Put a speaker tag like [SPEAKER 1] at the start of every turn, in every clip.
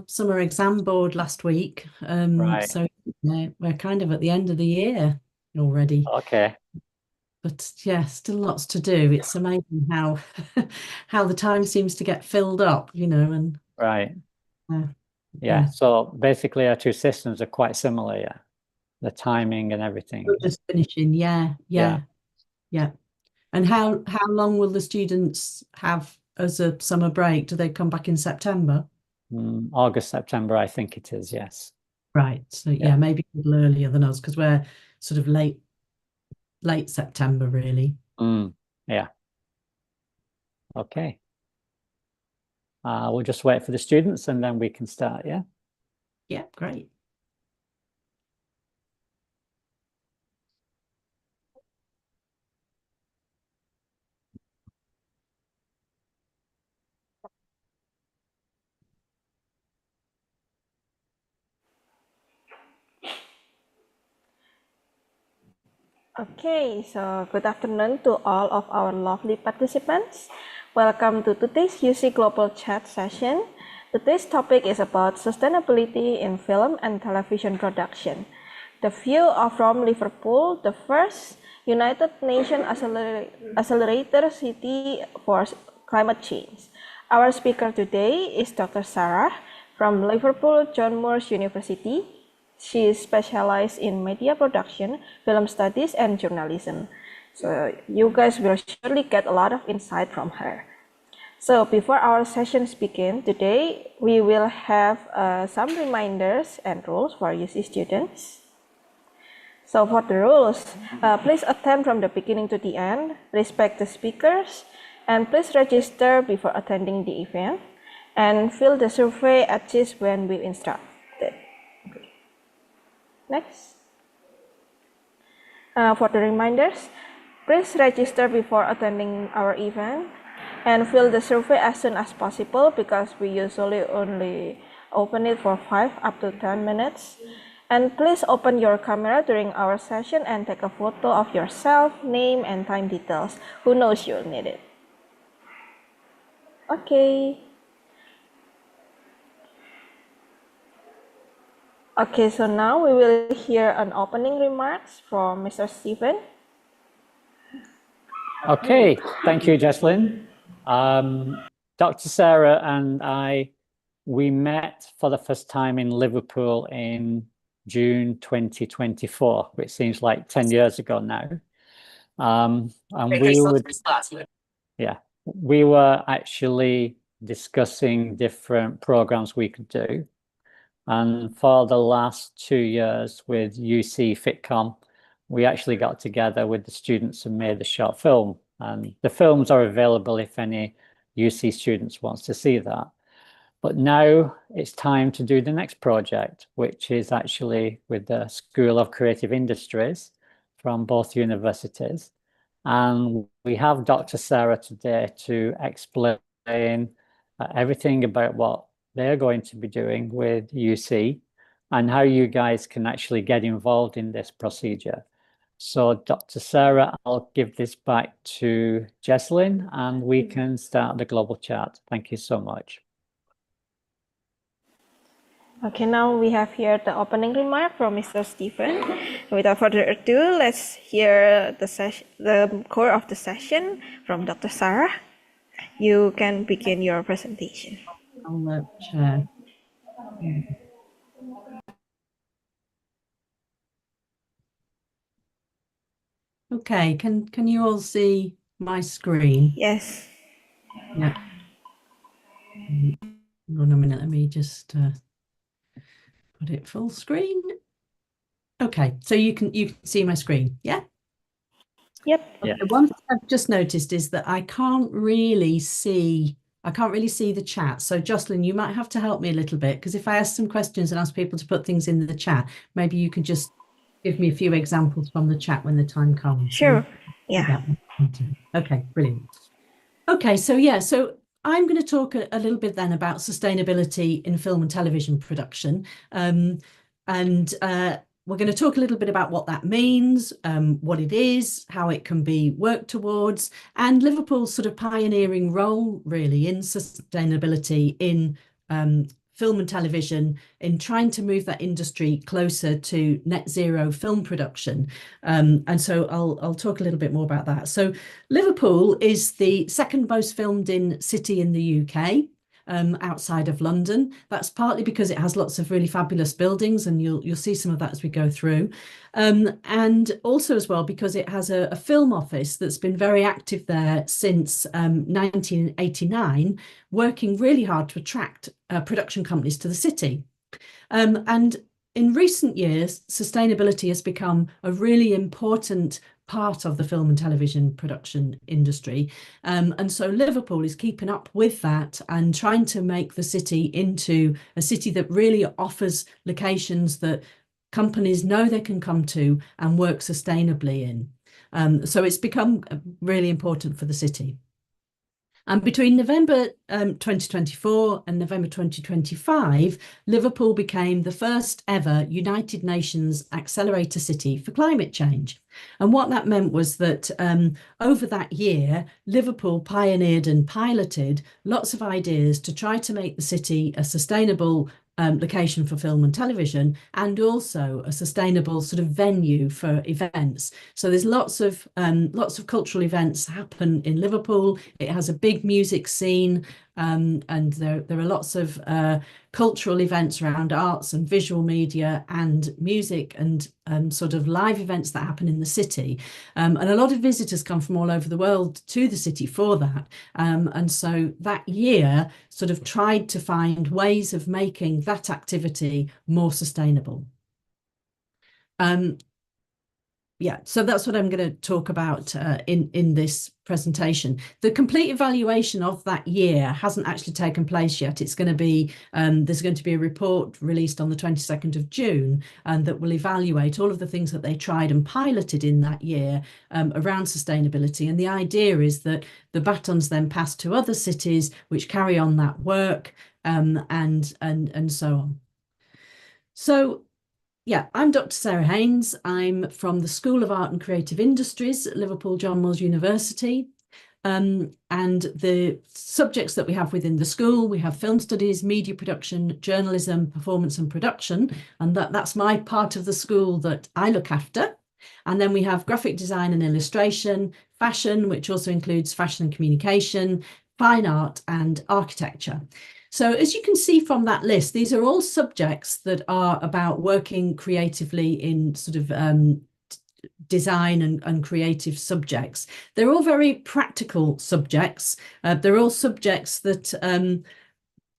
[SPEAKER 1] summer exam board last week.
[SPEAKER 2] Right.
[SPEAKER 1] So we're kind of at the end of the year already.
[SPEAKER 2] Okay.
[SPEAKER 1] But yeah, still lots to do. It's amazing how how the time seems to get filled up, and
[SPEAKER 2] Right.
[SPEAKER 1] uh,
[SPEAKER 2] Yeah.
[SPEAKER 1] yeah,
[SPEAKER 2] So basically our two systems are quite similar, yeah. The timing and
[SPEAKER 1] we're
[SPEAKER 2] everything.
[SPEAKER 1] just finishing. Yeah,
[SPEAKER 2] Yeah.
[SPEAKER 1] yeah, yeah. And how long will the students have as a summer break? Do they come back in September?
[SPEAKER 2] August, September, I think it is, yes.
[SPEAKER 1] Right. So
[SPEAKER 2] Yeah.
[SPEAKER 1] yeah, maybe a little earlier than us because we're sort of late September, really.
[SPEAKER 2] Mm, yeah. Okay. We'll just wait for the students and then we can start, yeah?
[SPEAKER 1] Yeah, great.
[SPEAKER 3] Okay, so good afternoon to all of our lovely participants. Welcome to today's UC Global Chat session. Today's topic is about sustainability in film and television production. The view of from Liverpool, the first United Nations accelerator city for climate change. Our speaker today is Dr. Sarah from Liverpool John Moores University. She specialized in media production, film studies, and journalism. So you guys will surely get a lot of insight from her. So before our sessions begin today, we will have some reminders and rules for UC students. So for the rules, please attend from the beginning to the end, respect the speakers, and please register before attending the event, and fill the survey at least when we instruct. Next. For the reminders, please register before attending our event and fill the survey as soon as possible because we usually only open it for 5 up to 10 minutes. And please open your camera during our session and take a photo of yourself, name, and time details. Who knows you'll need it. Okay. Okay, so now we will hear an opening remarks from Mr. Stephen.
[SPEAKER 2] Okay, thank you, Jesslyn. Dr. Sarah and I, we met for the first time in Liverpool in June 2024, which seems like 10 years ago now. And we were actually discussing different programs we could do. And for the last 2 years with UC FitCom, we actually got together with the students and made a short film. And the films are available if any UC students wants to see that. But now it's time to do the next project, which is actually with the School of Creative Industries from both universities. And we have Dr. Sarah today to explain everything about what they're going to be doing with UC and how you guys can actually get involved in this procedure. So Dr. Sarah, I'll give this back to Jesslyn and we can start the global chat. Thank you so much.
[SPEAKER 3] Okay, now we have here the opening remark from Mr. Stephen. Without further ado, let's hear the core of the session from Dr. Sarah. You can begin your presentation.
[SPEAKER 1] I'll share. Okay, can you all see my screen?
[SPEAKER 3] Yes.
[SPEAKER 1] Yeah. Hang on a minute, let me just put it full screen. Okay, so you can see my screen, yeah?
[SPEAKER 3] Yep.
[SPEAKER 1] Okay, one thing I've just noticed is that I can't really see the chat. So Jocelyn, you might have to help me a little bit because if I ask some questions and ask people to put things in the chat, maybe you could just give me a few examples from the chat when the time comes.
[SPEAKER 3] Sure. Yeah.
[SPEAKER 1] Okay, brilliant. Okay, so yeah, so I'm going to talk a little bit then about sustainability in film and television production. We're going to talk a little bit about what that means, what it is, how it can be worked towards, and Liverpool's sort of pioneering role really in sustainability in film and television in trying to move that industry closer to net zero film production. And so I'll talk a little bit more about that. So Liverpool is the second most filmed in city in the UK. Outside of London. That's partly because it has lots of really fabulous buildings, and you'll see some of that as we go through. And also as well because it has a film office that's been very active there since 1989, working really hard to attract production companies to the city. And in recent years, sustainability has become a really important part of the film and television production industry. And so Liverpool is keeping up with that and trying to make the city into a city that really offers locations that companies know they can come to and work sustainably in. So it's become really important for the city. And between November 2024 and November 2025, Liverpool became the first ever United Nations Accelerator City for climate change. And what that meant was that over that year, Liverpool pioneered and piloted lots of ideas to try to make the city a sustainable location for film and television, and also a sustainable sort of venue for events. So there's lots of cultural events happen in Liverpool. It has a big music scene, and there are lots of cultural events around arts and visual media and music and sort of live events that happen in the city. And a lot of visitors come from all over the world to the city for that. And so that year sort of tried to find ways of making that activity more sustainable. Yeah, so that's what I'm going to talk about in this presentation. The complete evaluation of that year hasn't actually taken place yet. It's going to be there's going to be a report released on the 22nd of June, and that will evaluate all of the things that they tried and piloted in that year around sustainability. And the idea is that the baton's then passed to other cities which carry on that work, and so on. So yeah, I'm Dr. Sarah Haynes. I'm from the School of Art and Creative Industries at Liverpool John Moores University. And the subjects that we have within the school, we have film studies, media production, journalism, performance and production. And that's my part of the school that I look after. And then we have graphic design and illustration, fashion, which also includes fashion and communication, fine art and architecture. So as you can see from that list, these are all subjects that are about working creatively in sort of design and creative subjects. They're all very practical subjects. They're all subjects that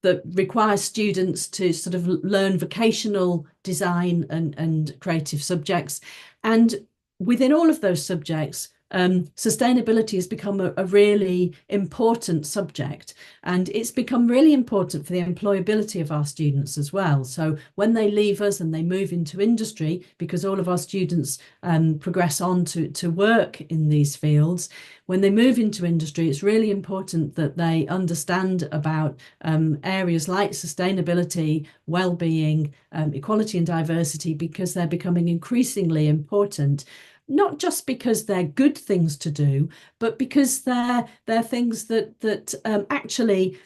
[SPEAKER 1] require students to sort of learn vocational design and creative subjects. And within all of those subjects, sustainability has become a really important subject, and it's become really important for the employability of our students as well. So when they leave us and they move into industry, because all of our students progress on to work in these fields, when they move into industry, it's really important that they understand about areas like sustainability, well-being, equality and diversity, because they're becoming increasingly important. Not just because they're good things to do, but because they're things that actually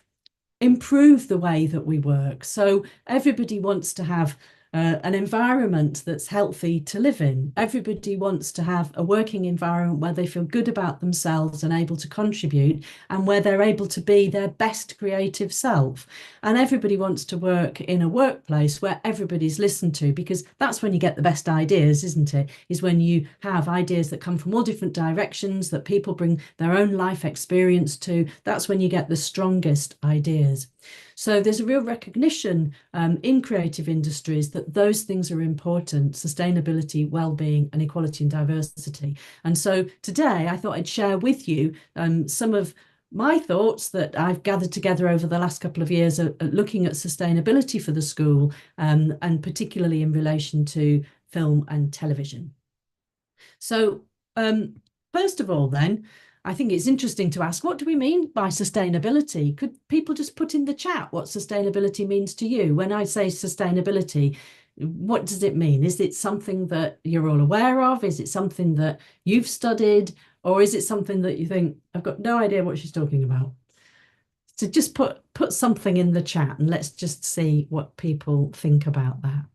[SPEAKER 1] improve the way that we work. So everybody wants to have an environment that's healthy to live in. Everybody wants to have a working environment where they feel good about themselves and able to contribute, and where they're able to be their best creative self. And everybody wants to work in a workplace where everybody's listened to, because that's when you get the best ideas, isn't it? Is when you have ideas that come from all different directions, that people bring their own life experience to. That's when you get the strongest ideas. So there's a real recognition in creative industries that those things are important: sustainability, well-being and equality and diversity. And so today I thought I'd share with you some of my thoughts that I've gathered together over the last couple of years at looking at sustainability for the school, and particularly in relation to film and television. So first of all then, I think it's interesting to ask, what do we mean by sustainability? Could people just put in the chat what sustainability means to you? When I say sustainability, what does it mean? Is it something that you're all aware of? Is it something that you've studied? Or is it something that you think, I've got no idea what she's talking about? So just put something in the chat and let's just see what people think about that.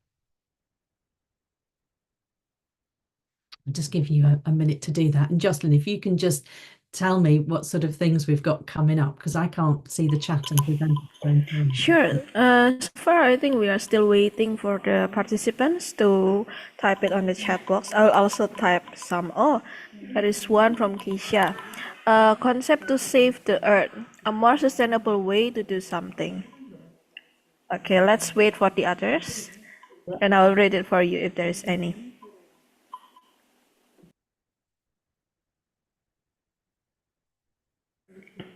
[SPEAKER 1] I'll just give you a minute to do that. And Jocelyn, if you can just tell me what sort of things we've got coming up, because I can't see the chat and present at the same time.
[SPEAKER 3] Sure. So far, I think we are still waiting for the participants to type it on the chat box. I'll also type some. Oh, there is one from Keisha. Concept to save the earth, a more sustainable way to do something. Okay, let's wait for the others, and I'll read it for you if there is any.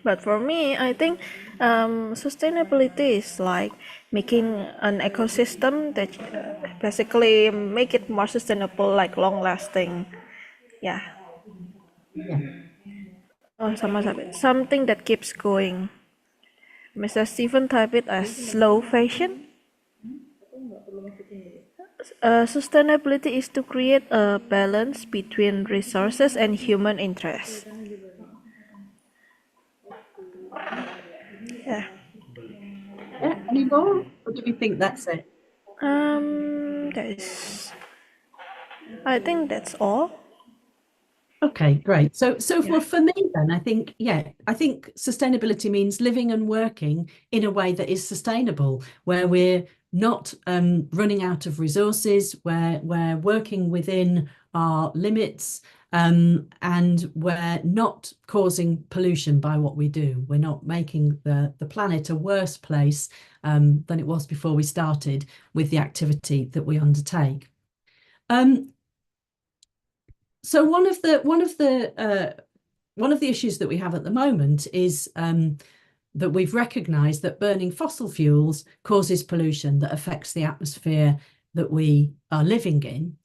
[SPEAKER 3] But for me, I think sustainability is like making an ecosystem that basically make it more sustainable, like long lasting. Yeah.
[SPEAKER 1] Yeah.
[SPEAKER 3] Oh, something that keeps going. Mr. Stephen typed it as slow fashion. Sustainability is to create a balance between resources and human interests. Yeah.
[SPEAKER 1] Yeah. Any more? Or do we think that's it?
[SPEAKER 3] I think that's all.
[SPEAKER 1] Okay, great. So
[SPEAKER 3] Yeah.
[SPEAKER 1] well, for me then, I think sustainability means living and working in a way that is sustainable, where we're not running out of resources, where we're working within our limits, and we're not causing pollution by what we do. We're not making the planet a worse place than it was before we started with the activity that we undertake. So one of the issues that we have at the moment is that we've recognised that burning fossil fuels causes pollution that affects the atmosphere that we are living in.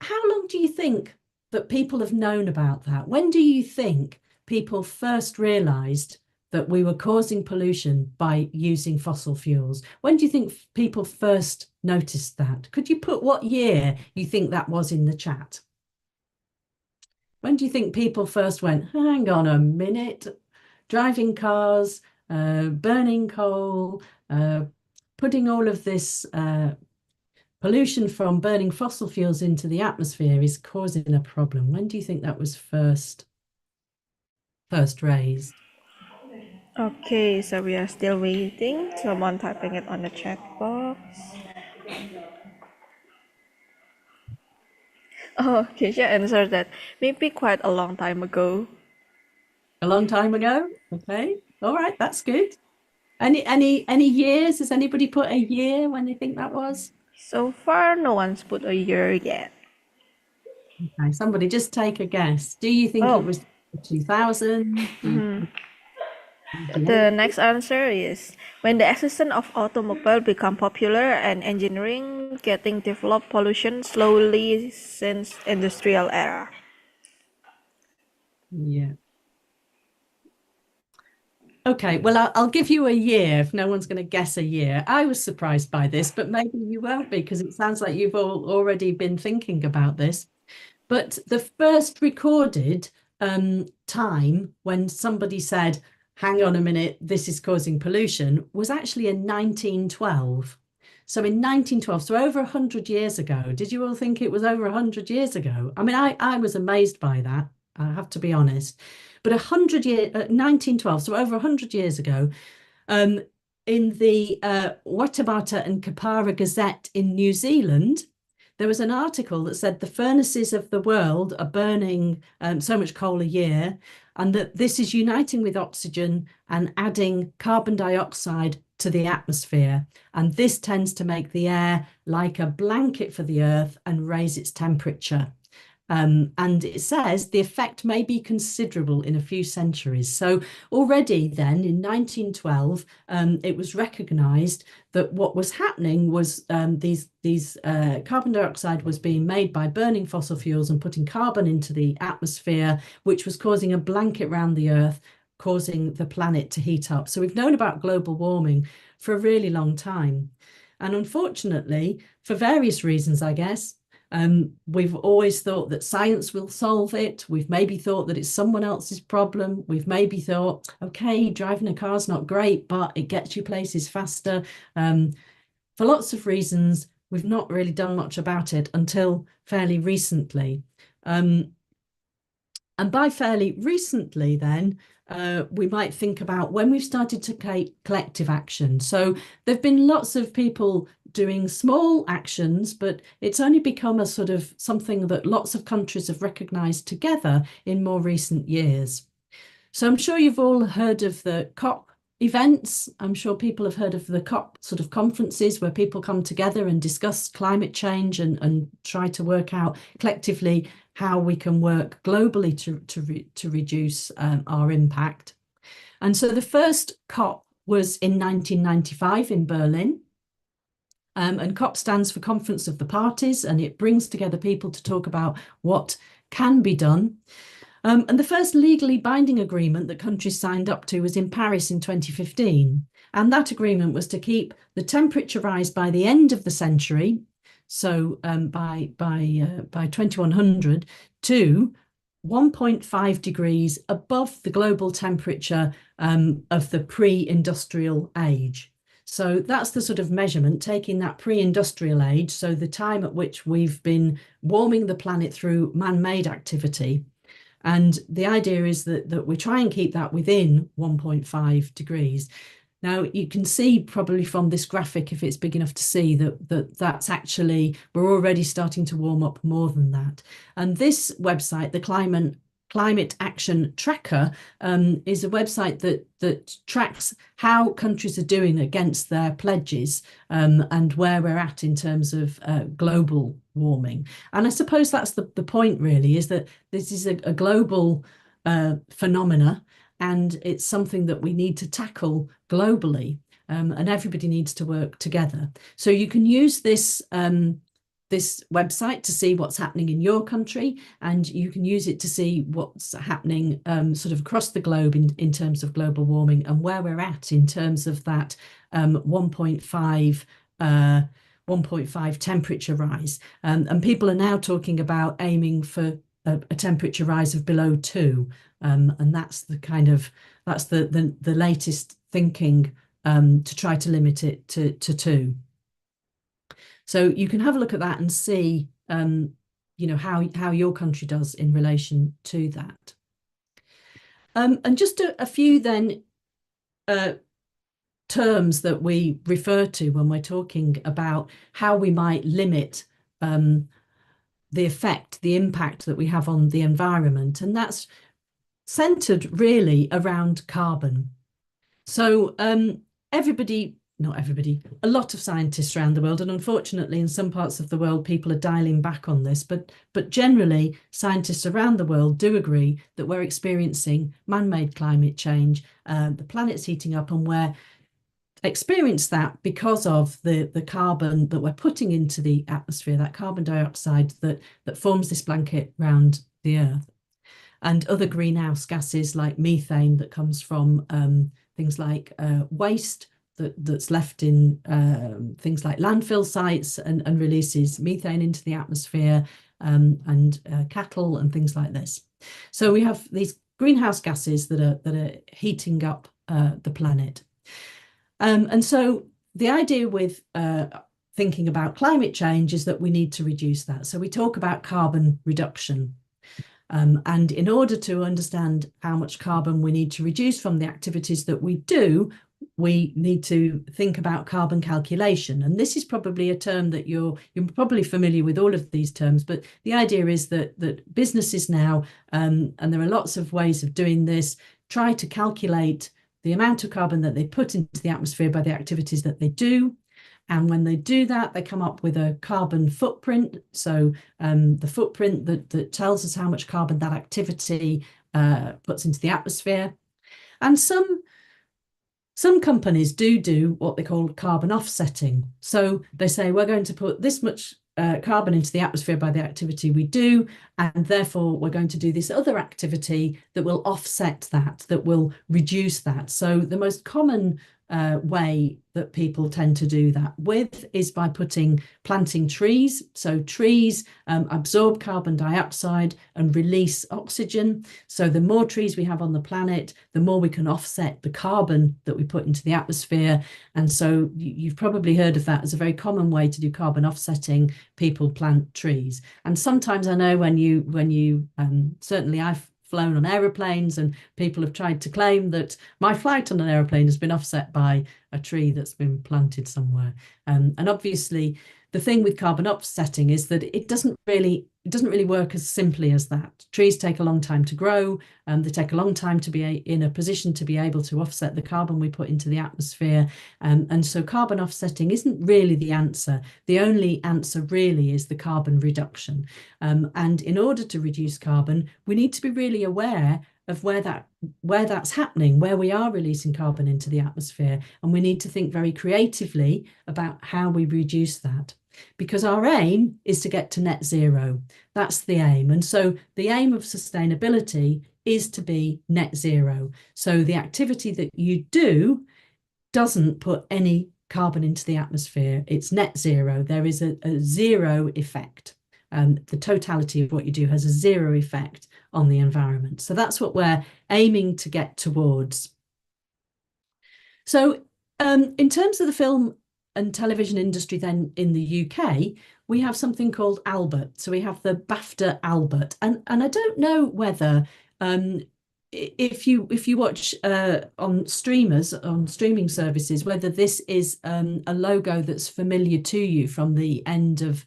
[SPEAKER 1] How long do you think that people have known about that? When do you think people first realised that we were causing pollution by using fossil fuels? When do you think people first noticed that? Could you put what year you think that was in the chat? When do you think people first went, hang on a minute, driving cars, burning coal, putting all of this pollution from burning fossil fuels into the atmosphere is causing a problem? When do you think that was first raised?
[SPEAKER 3] Okay, so we are still waiting. Someone typing it on the chat box. Oh, Keisha answered that maybe quite a long time ago.
[SPEAKER 1] A long time ago? Okay. All right, that's good. Any years? Has anybody put a year when they think that was?
[SPEAKER 3] So far, no one's put a year yet.
[SPEAKER 1] Okay, somebody just take a guess. Do you think it was 2000?
[SPEAKER 3] The next answer is when the existence of automobile become popular and engineering getting developed pollution slowly since industrial era.
[SPEAKER 1] Yeah. Okay, well, I'll give you a year if no one's going to guess a year. I was surprised by this, but maybe you won't be because it sounds like you've all already been thinking about this. But the first recorded time when somebody said, hang on a minute, this is causing pollution, was actually in 1912. So in 1912, so over 100 years ago, did you all think it was over 100 years ago? I mean, I was amazed by that, I have to be honest. But 1912, so over 100 years ago, in the Waitemata and Kapara Gazette in New Zealand, there was an article that said the furnaces of the world are burning so much coal a year, and that this is uniting with oxygen and adding carbon dioxide to the atmosphere. And this tends to make the air like a blanket for the earth and raise its temperature. And it says the effect may be considerable in a few centuries. So already then in 1912, it was recognised that what was happening was these carbon dioxide was being made by burning fossil fuels and putting carbon into the atmosphere, which was causing a blanket around the earth, causing the planet to heat up. So we've known about global warming for a really long time. And unfortunately, for various reasons, I guess, We've always thought that science will solve it. We've maybe thought that it's someone else's problem. We've maybe thought, okay, driving a car is not great, but it gets you places faster. For lots of reasons, we've not really done much about it until fairly recently. And by fairly recently, then, we might think about when we've started to take collective action. So there have been lots of people doing small actions, but it's only become a sort of something that lots of countries have recognised together in more recent years. So I'm sure you've all heard of the COP events. I'm sure people have heard of the COP sort of conferences where people come together and discuss climate change and try to work out collectively how we can work globally to reduce our impact. And so the first COP was in 1995 in Berlin. And COP stands for Conference of the Parties, and it brings together people to talk about what can be done. And the first legally binding agreement that countries signed up to was in Paris in 2015. And that agreement was to keep the temperature rise by the end of the century, so by 2100, to 1.5 degrees above the global temperature of the pre-industrial age. So that's the sort of measurement, taking that pre-industrial age, so the time at which we've been warming the planet through man-made activity. And the idea is that we try and keep that within 1.5 degrees. Now, you can see probably from this graphic, if it's big enough to see, that's actually, we're already starting to warm up more than that. And this website, the Climate Action Tracker, is a website that tracks how countries are doing against their pledges and where we're at in terms of global warming. And I suppose that's the point, really, is that this is a global phenomena, and it's something that we need to tackle globally, and everybody needs to work together. So you can use this this website to see what's happening in your country, and you can use it to see what's happening sort of across the globe in terms of global warming and where we're at in terms of that 1.5 temperature rise. And people are now talking about aiming for a temperature rise of below 2. And that's the latest thinking to try to limit it to 2. So you can have a look at that and see, how your country does in relation to that. And just a few then terms that we refer to when we're talking about how we might limit the impact that we have on the environment, and that's centered really around carbon. So not everybody, a lot of scientists around the world, and unfortunately in some parts of the world people are dialing back on this, but generally scientists around the world do agree that we're experiencing man-made climate change. The planet's heating up, and we're experience that because of the carbon that we're putting into the atmosphere, that carbon dioxide that forms this blanket around the Earth, and other greenhouse gases like methane that comes from things like waste that's left in things like landfill sites and releases methane into the atmosphere, and cattle and things like this. So we have these greenhouse gases that are heating up the planet. And so the idea with thinking about climate change is that we need to reduce that. So we talk about carbon reduction. And in order to understand how much carbon we need to reduce from the activities that we do, we need to think about carbon calculation. And this is probably a term that you're probably familiar with all of these terms, but the idea is that businesses now, and there are lots of ways of doing this, try to calculate the amount of carbon that they put into the atmosphere by the activities that they do. And when they do that, they come up with a carbon footprint. So the footprint that tells us how much carbon that activity puts into the atmosphere. And some companies do what they call carbon offsetting. So they say, we're going to put this much carbon into the atmosphere by the activity we do, and therefore we're going to do this other activity that will offset that will reduce that. So the most common way that people tend to do that with is by planting trees. So trees absorb carbon dioxide and release oxygen. So the more trees we have on the planet, the more we can offset the carbon that we put into the atmosphere. And so you've probably heard of that as a very common way to do carbon offsetting. People plant trees. And sometimes I know when you certainly I've flown on aeroplanes, and people have tried to claim that my flight on an aeroplane has been offset by a tree that's been planted somewhere. And obviously, the thing with carbon offsetting is that it doesn't really work as simply as that. Trees take a long time to grow, and they take a long time to be in a position to be able to offset the carbon we put into the atmosphere. And so carbon offsetting isn't really the answer. The only answer really is the carbon reduction. And in order to reduce carbon, we need to be really aware of where that's happening, where we are releasing carbon into the atmosphere. And we need to think very creatively about how we reduce that. Because our aim is to get to net zero. That's the aim. And so the aim of sustainability is to be net zero. So the activity that you do doesn't put any carbon into the atmosphere. It's net zero. There is a zero effect. The totality of what you do has a zero effect on the environment. So that's what we're aiming to get towards. So in terms of the film and television industry then in the UK, we have something called Albert. So we have the BAFTA Albert. And I don't know whether if you watch on streaming services, whether this is a logo that's familiar to you from the end of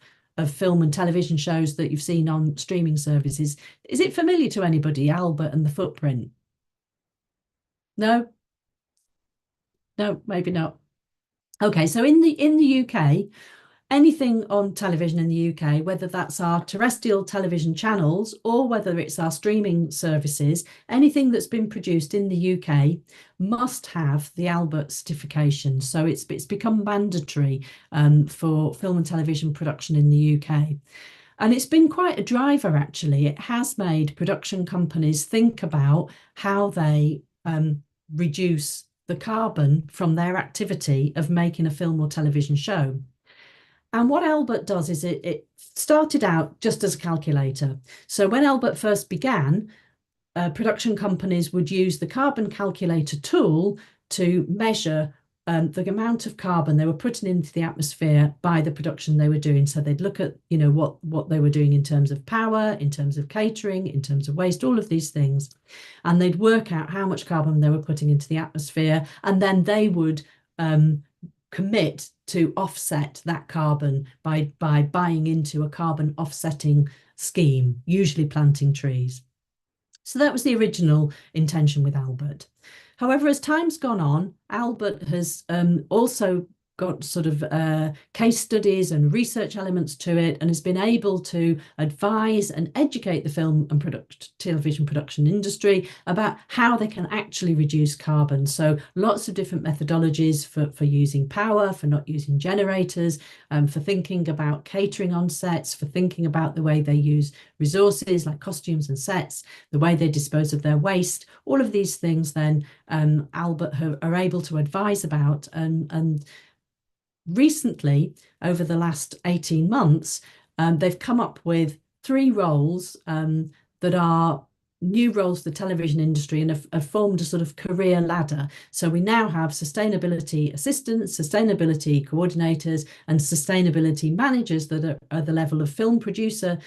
[SPEAKER 1] film and television shows that you've seen on streaming services. Is it familiar to anybody, Albert and the footprint? No? No, maybe not. Okay, so in the UK, anything on television in the UK, whether that's our terrestrial television channels or whether it's our streaming services, anything that's been produced in the UK must have the Albert certification. So it's become mandatory for film and television production in the UK. And it's been quite a driver, actually. It has made production companies think about how they reduce the carbon from their activity of making a film or television show. And what Albert does is it started out just as a calculator. So when Albert first began, production companies would use the carbon calculator tool to measure the amount of carbon they were putting into the atmosphere by the production they were doing. So they'd look at, what they were doing in terms of power, in terms of catering, in terms of waste, all of these things. And they'd work out how much carbon they were putting into the atmosphere. And then they would commit to offset that carbon by buying into a carbon offsetting scheme, usually planting trees. So that was the original intention with Albert. However, as time's gone on, Albert has also got sort of case studies and research elements to it, and has been able to advise and educate the film and television production industry about how they can actually reduce carbon. So lots of different methodologies for using power, for not using generators, for thinking about catering on sets, for thinking about the way they use resources like costumes and sets, the way they dispose of their waste. All of these things then Albert are able to advise about, and recently, over the last 18 months, they've come up with 3 roles that are new roles for the television industry, and have formed a sort of career ladder. So we now have sustainability assistants, sustainability coordinators, and sustainability managers that are at the level of film producer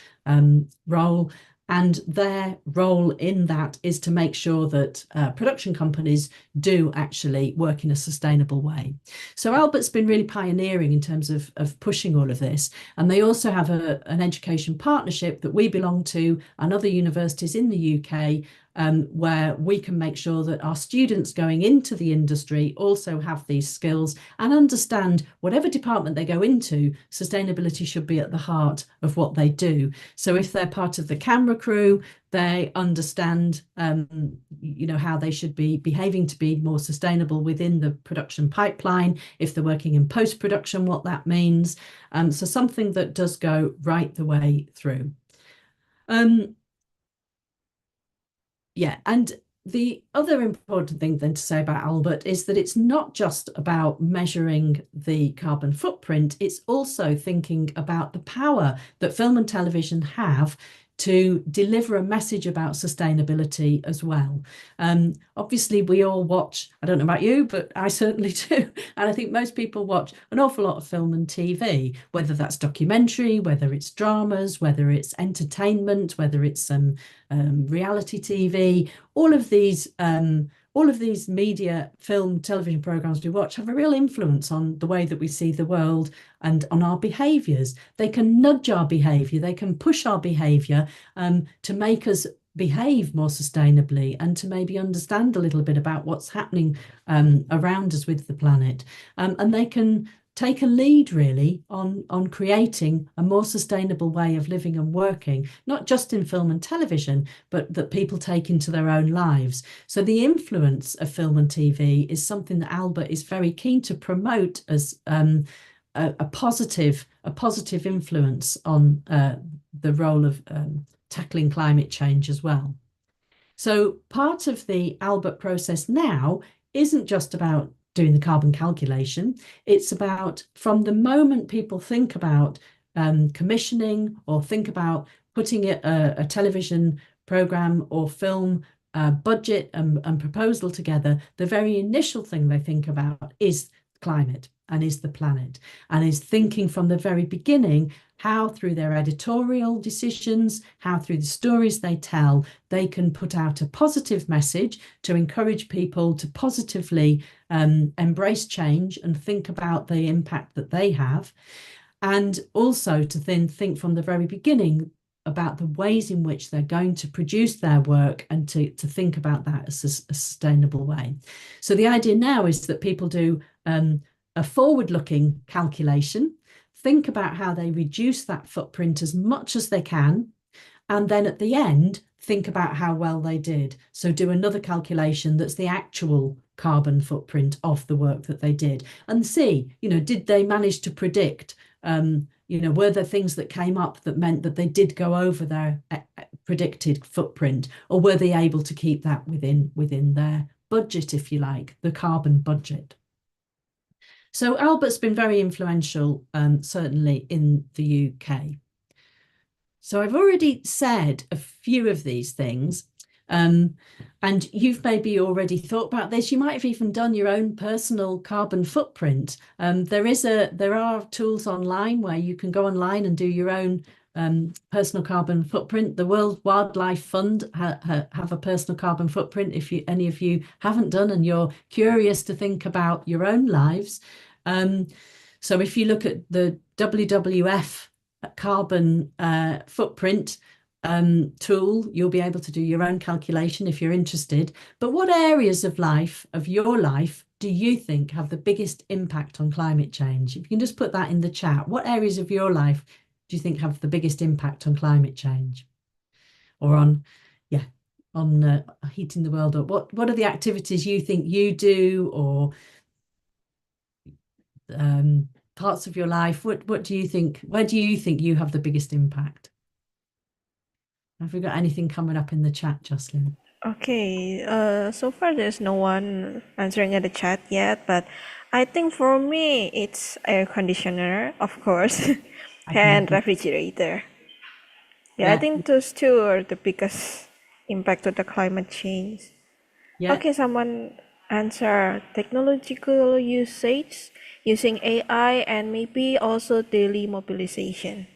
[SPEAKER 1] role. And their role in that is to make sure that production companies do actually work in a sustainable way. So Albert's been really pioneering in terms of pushing all of this. And they also have an education partnership that we belong to and other universities in the UK, where we can make sure that our students going into the industry also have these skills and understand whatever department they go into, sustainability should be at the heart of what they do. So if they're part of the camera crew, they understand, how they should be behaving to be more sustainable within the production pipeline. If they're working in post-production, what that means. So something that does go right the way through. Yeah, and the other important thing then to say about Albert is that it's not just about measuring the carbon footprint, it's also thinking about the power that film and television have to deliver a message about sustainability as well. Obviously, we all watch, I don't know about you, but I certainly do. And I think most people watch an awful lot of film and TV, whether that's documentary, whether it's dramas, whether it's entertainment, whether it's reality TV. All of these media, film, television programs we watch have a real influence on the way that we see the world and on our behaviours. They can nudge our behaviour, they can push our behaviour to make us behave more sustainably and to maybe understand a little bit about what's happening around us with the planet. And they can take a lead really on creating a more sustainable way of living and working, not just in film and television, but that people take into their own lives. So the influence of film and TV is something that Albert is very keen to promote as a positive influence on the role of tackling climate change as well. So part of the Albert process now isn't just about doing the carbon calculation. It's about from the moment people think about commissioning or think about putting a television program or film budget and proposal together, the very initial thing they think about is climate and is the planet, and is thinking from the very beginning how through their editorial decisions, how through the stories they tell, they can put out a positive message to encourage people to positively embrace change and think about the impact that they have. And also to then think from the very beginning about the ways in which they're going to produce their work and to think about that as a sustainable way. So the idea now is that people do a forward-looking calculation, think about how they reduce that footprint as much as they can, and then at the end, think about how well they did. So do another calculation that's the actual carbon footprint of the work that they did and see, did they manage to predict, were there things that came up that meant that they did go over their predicted footprint, or were they able to keep that within their budget, if you like, the carbon budget? So Albert's been very influential, certainly in the UK. So I've already said a few of these things, and you've maybe already thought about this. You might have even done your own personal carbon footprint. There are tools online where you can go online and do your own personal carbon footprint. The World Wildlife Fund have a personal carbon footprint if any of you haven't done and you're curious to think about your own lives. So if you look at the WWF carbon footprint tool, you'll be able to do your own calculation if you're interested. But what areas of your life do you think have the biggest impact on climate change? If you can just put that in the chat, what areas of your life do you think have the biggest impact on climate change or on heating the world up? What are the activities you think you do, or parts of your life? What do you think? Where do you think you have the biggest impact? Have we got anything coming up in the chat, Jocelyn?
[SPEAKER 3] Okay, so far there's no one answering in the chat yet, but I think for me it's air conditioner, of course, and refrigerator. Yeah, I think those two are the biggest impact to the climate change.
[SPEAKER 1] Yeah.
[SPEAKER 3] Okay, someone answer technological usage using AI and maybe also daily mobilization.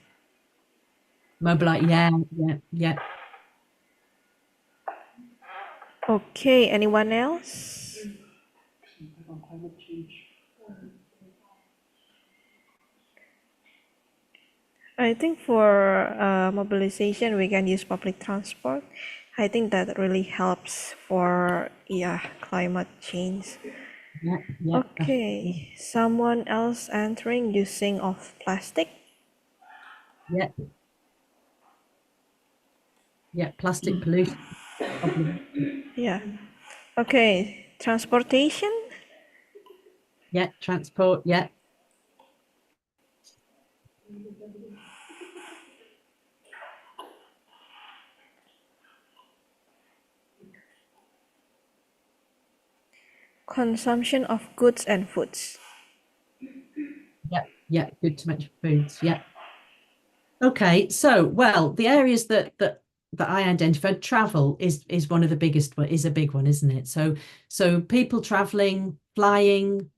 [SPEAKER 1] Yeah.
[SPEAKER 3] Okay, anyone else? I think for mobilization, we can use public transport. I think that really helps for climate change.
[SPEAKER 1] Yeah.
[SPEAKER 3] Okay, someone else answering using of plastic.
[SPEAKER 1] Yeah, plastic pollution.
[SPEAKER 3] Yeah. Okay, transportation.
[SPEAKER 1] Yeah, transport. Yeah.
[SPEAKER 3] consumption of goods and foods.
[SPEAKER 1] Yeah, good to mention foods. Yeah. Okay, so well, the areas that I identified, travel is one of the biggest, is a big one, isn't it? So people traveling, flying,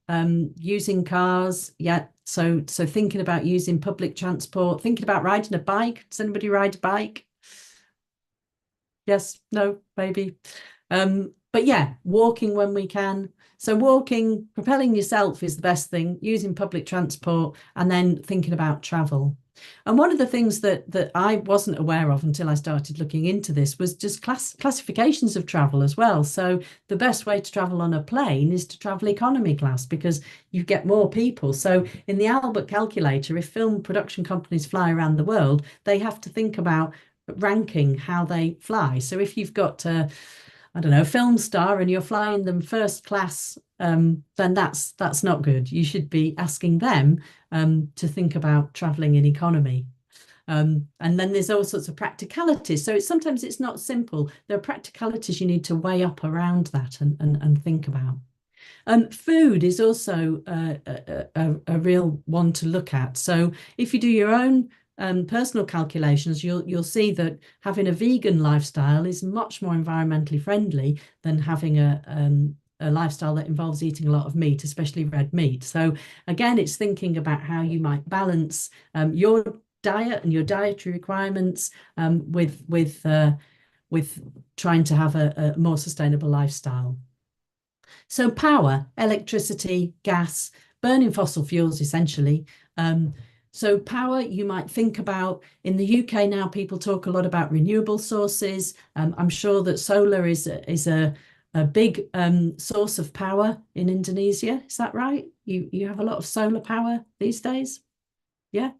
[SPEAKER 1] using cars, yeah. So thinking about using public transport, thinking about riding a bike. Does anybody ride a bike? Yes, no, maybe. But yeah, walking when we can. So walking, propelling yourself is the best thing, using public transport, and then thinking about travel. And one of the things that I wasn't aware of until I started looking into this was just classifications of travel as well. So the best way to travel on a plane is to travel economy class because you get more people. So in the Albert calculator, if film production companies fly around the world, they have to think about ranking how they fly. So if you've got I don't know, a film star and you're flying them first class, then that's not good. You should be asking them to think about traveling in economy. And then there's all sorts of practicalities. So sometimes it's not simple. There are practicalities you need to weigh up around that and think about. Food is also a real one to look at. So if you do your own personal calculations, you'll see that having a vegan lifestyle is much more environmentally friendly than having a lifestyle that involves eating a lot of meat, especially red meat. So again, it's thinking about how you might balance your diet and your dietary requirements with trying to have a more sustainable lifestyle. So power, electricity, gas, burning fossil fuels, essentially. So power, you might think about in the UK now, people talk a lot about renewable sources. I'm sure that solar is a big source of power in Indonesia. Is that right? You have a lot of solar power these days? Yeah.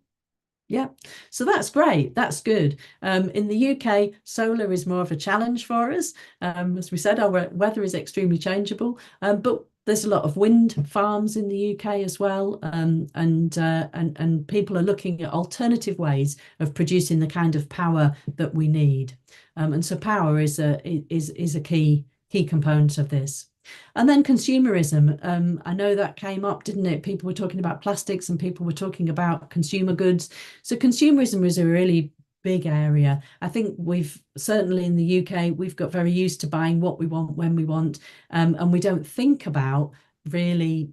[SPEAKER 1] Yeah, so that's great. That's good. In the UK, solar is more of a challenge for us. As we said, our weather is extremely changeable, but there's a lot of wind farms in the UK as well, and people are looking at alternative ways of producing the kind of power that we need. And so power is a key component of this. And then consumerism. I know that came up, didn't it? People were talking about plastics and people were talking about consumer goods. So consumerism is a really big area. I think we've certainly in the UK, we've got very used to buying what we want when we want, and we don't think about really,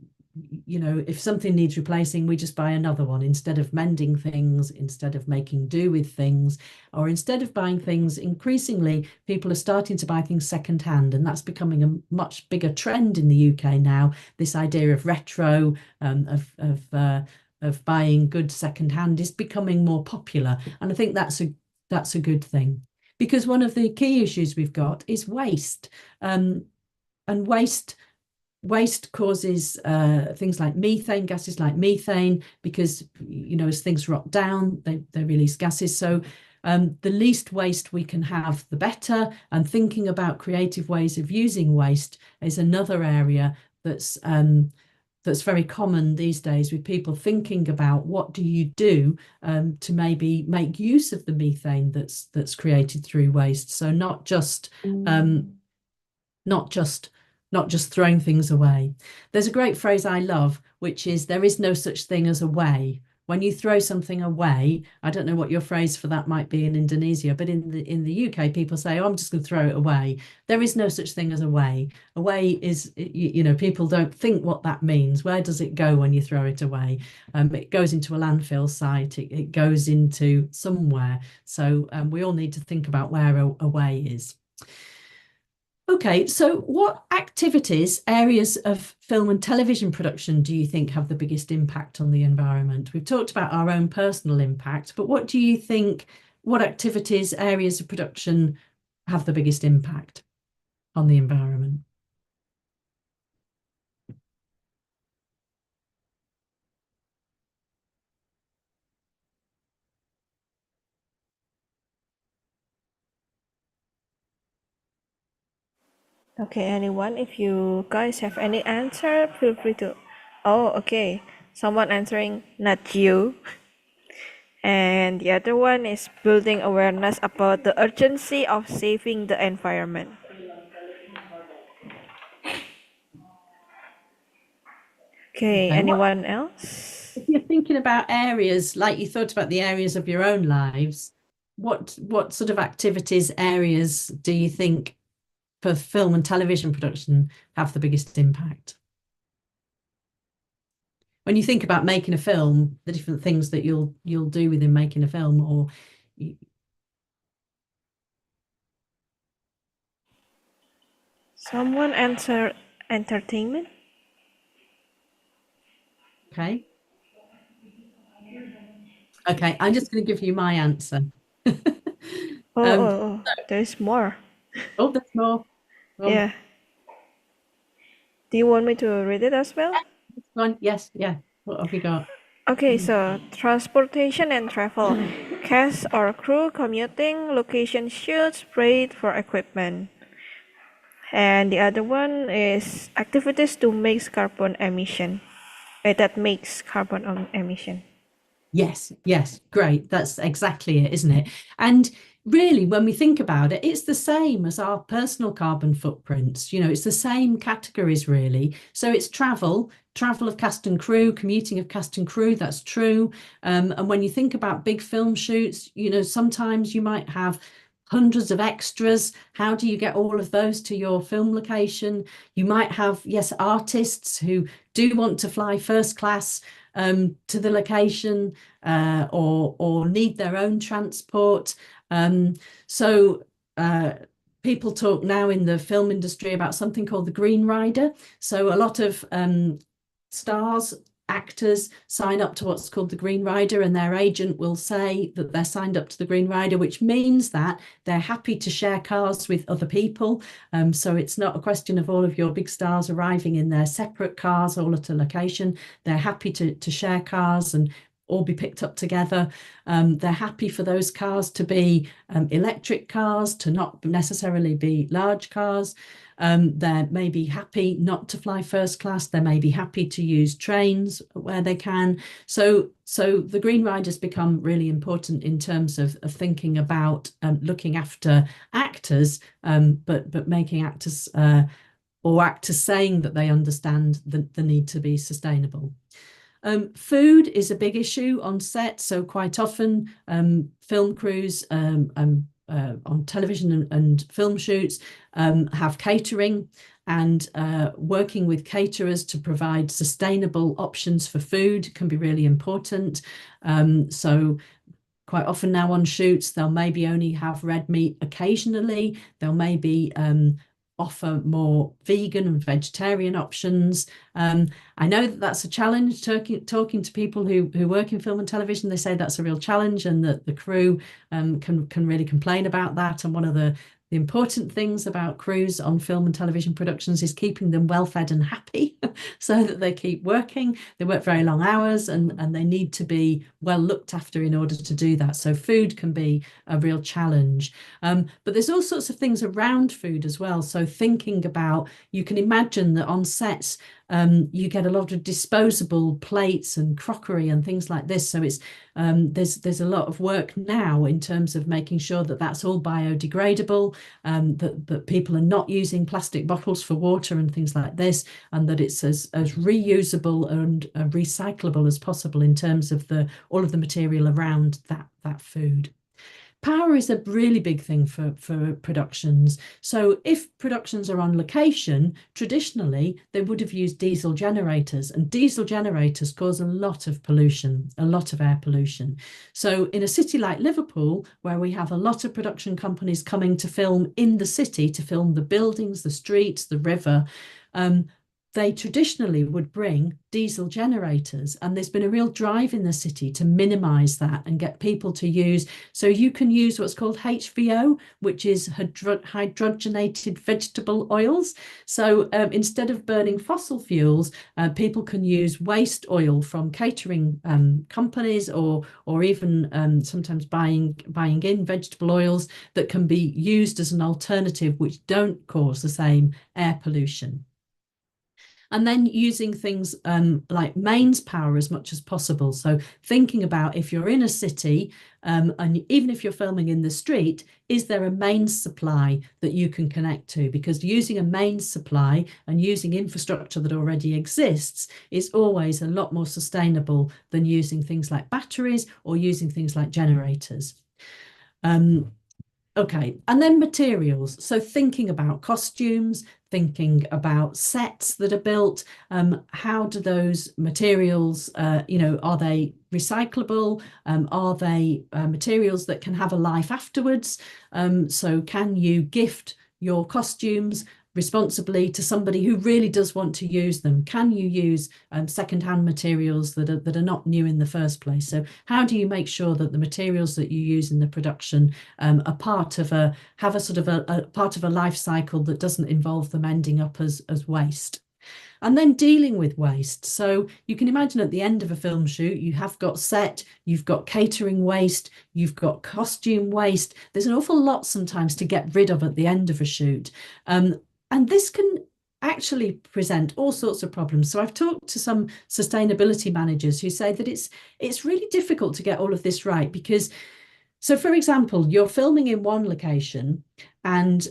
[SPEAKER 1] if something needs replacing, we just buy another one instead of mending things, instead of making do with things, or instead of buying things. Increasingly, people are starting to buy things secondhand, and that's becoming a much bigger trend in the UK now. This idea of retro, of buying goods secondhand is becoming more popular, and I think that's a good thing, because one of the key issues we've got is waste, and waste causes things like methane, gases like methane, because as things rot down, they release gases. So the least waste we can have, the better. And thinking about creative ways of using waste is another area that's very common these days, with people thinking about what do you do to maybe make use of the methane that's created through waste. So not just throwing things away. There's a great phrase I love, which is, there is no such thing as a way. When you throw something away, I don't know what your phrase for that might be in Indonesia, but in the UK, people say, oh, I'm just going to throw it away. There is no such thing as a way. A way is, people don't think what that means. Where does it go when you throw it away? It goes into a landfill site. It goes into somewhere. So we all need to think about where a way is. Okay, so what activities, areas of film and television production do you think have the biggest impact on the environment? We've talked about our own personal impact, but what do you think, what activities, areas of production have the biggest impact on the environment?
[SPEAKER 3] Okay, anyone, if you guys have any answer, feel free to. Oh, okay. Someone answering, not you. And the other one is building awareness about the urgency of saving the environment. Okay,
[SPEAKER 1] Okay.
[SPEAKER 3] anyone else?
[SPEAKER 1] If you're thinking about areas, like you thought about the areas of your own lives, what sort of activities, areas do you think for film and television production have the biggest impact? When you think about making a film, the different things that you'll do within making a film, or
[SPEAKER 3] Someone answer entertainment?
[SPEAKER 1] okay. Okay, I'm just going to give you my answer.
[SPEAKER 3] Oh,
[SPEAKER 1] Um,
[SPEAKER 3] there's more.
[SPEAKER 1] oh, there's more.
[SPEAKER 3] Yeah. Do you want me to read it as well?
[SPEAKER 1] Go on. Yes, yeah. What have you got?
[SPEAKER 3] Okay, so transportation and travel. Cast or crew commuting, location shoots, paid for equipment. And the other one is activities to make carbon emission. That makes carbon emission.
[SPEAKER 1] Yes, yes, great. That's exactly it, isn't it? And really, when we think about it, it's the same as our personal carbon footprints. It's the same categories, really. So it's travel of cast and crew, commuting of cast and crew, that's true. And when you think about big film shoots, sometimes you might have hundreds of extras. How do you get all of those to your film location? You might have, yes, artists who do want to fly first class to the location or need their own transport. So people talk now in the film industry about something called the Green Rider. So a lot of stars, actors sign up to what's called the Green Rider, and their agent will say that they're signed up to the Green Rider, which means that they're happy to share cars with other people. So it's not a question of all of your big stars arriving in their separate cars all at a location. They're happy to share cars and all be picked up together. They're happy for those cars to be electric cars, to not necessarily be large cars. They may be happy not to fly first class. They may be happy to use trains where they can. So the Green Riders become really important in terms of thinking about looking after actors, but making actors or actors saying that they understand the need to be sustainable. Food is a big issue on set. So quite often film crews on television and film shoots have catering, and working with caterers to provide sustainable options for food can be really important. So quite often now on shoots, they'll maybe only have red meat occasionally. They'll maybe offer more vegan and vegetarian options. I know that that's a challenge. Talking to people who work in film and television, they say that's a real challenge, and that the crew can really complain about that. And one of the important things about crews on film and television productions is keeping them well fed and happy so that they keep working. They work very long hours, and they need to be well looked after in order to do that. So food can be a real challenge. But there's all sorts of things around food as well. So thinking about, you can imagine that on sets, you get a lot of disposable plates and crockery and things like this. So it's there's a lot of work now in terms of making sure that that's all biodegradable, that people are not using plastic bottles for water and things like this, and that it's as reusable and recyclable as possible in terms of all of the material around that food. Power is a really big thing for productions. So if productions are on location, traditionally they would have used diesel generators, and diesel generators cause a lot of pollution, a lot of air pollution. So in a city like Liverpool, where we have a lot of production companies coming to film in the city, to film the buildings, the streets, the river, they traditionally would bring diesel generators, and there's been a real drive in the city to minimize that and get people to use. So you can use what's called HVO, which is hydrogenated vegetable oils. So instead of burning fossil fuels, people can use waste oil from catering companies, or even sometimes buying in vegetable oils that can be used as an alternative, which don't cause the same air pollution. And then using things like mains power as much as possible. So thinking about if you're in a city, and even if you're filming in the street, is there a mains supply that you can connect to? Because using a mains supply and using infrastructure that already exists is always a lot more sustainable than using things like batteries or using things like generators. Okay, and then materials. So thinking about costumes, thinking about sets that are built, how do those materials, are they recyclable? Are they materials that can have a life afterwards? So can you gift your costumes responsibly to somebody who really does want to use them? Can you use second-hand materials that are not new in the first place? So how do you make sure that the materials that you use in the production are part of a part of a life cycle that doesn't involve them ending up as waste? And then dealing with waste. So you can imagine at the end of a film shoot, you have got set, you've got catering waste, you've got costume waste. There's an awful lot sometimes to get rid of at the end of a shoot. And this can actually present all sorts of problems. So I've talked to some sustainability managers who say that it's really difficult to get all of this right because, so for example, you're filming in one location and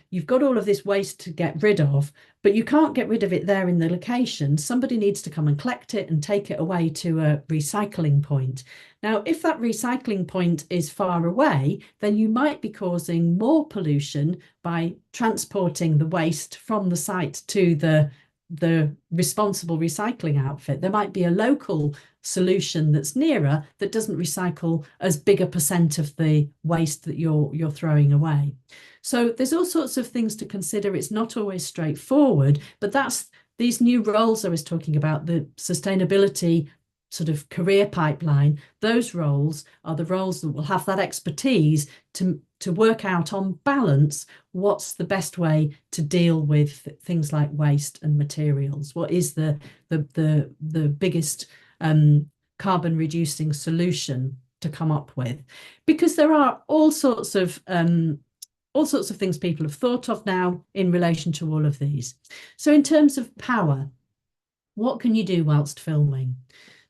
[SPEAKER 1] you've got all of this waste to get rid of, but you can't get rid of it there in the location. Somebody needs to come and collect it and take it away to a recycling point. Now, if that recycling point is far away, then you might be causing more pollution by transporting the waste from the site to the responsible recycling outfit. There might be a local solution that's nearer that doesn't recycle as big a percent of the waste that you're throwing away. So there's all sorts of things to consider. It's not always straightforward, but that's these new roles I was talking about, the sustainability sort of career pipeline. Those roles are the roles that will have that expertise to work out on balance what's the best way to deal with things like waste and materials. What is the biggest carbon reducing solution to come up with? Because there are all sorts of things people have thought of now in relation to all of these. So in terms of power, what can you do whilst filming?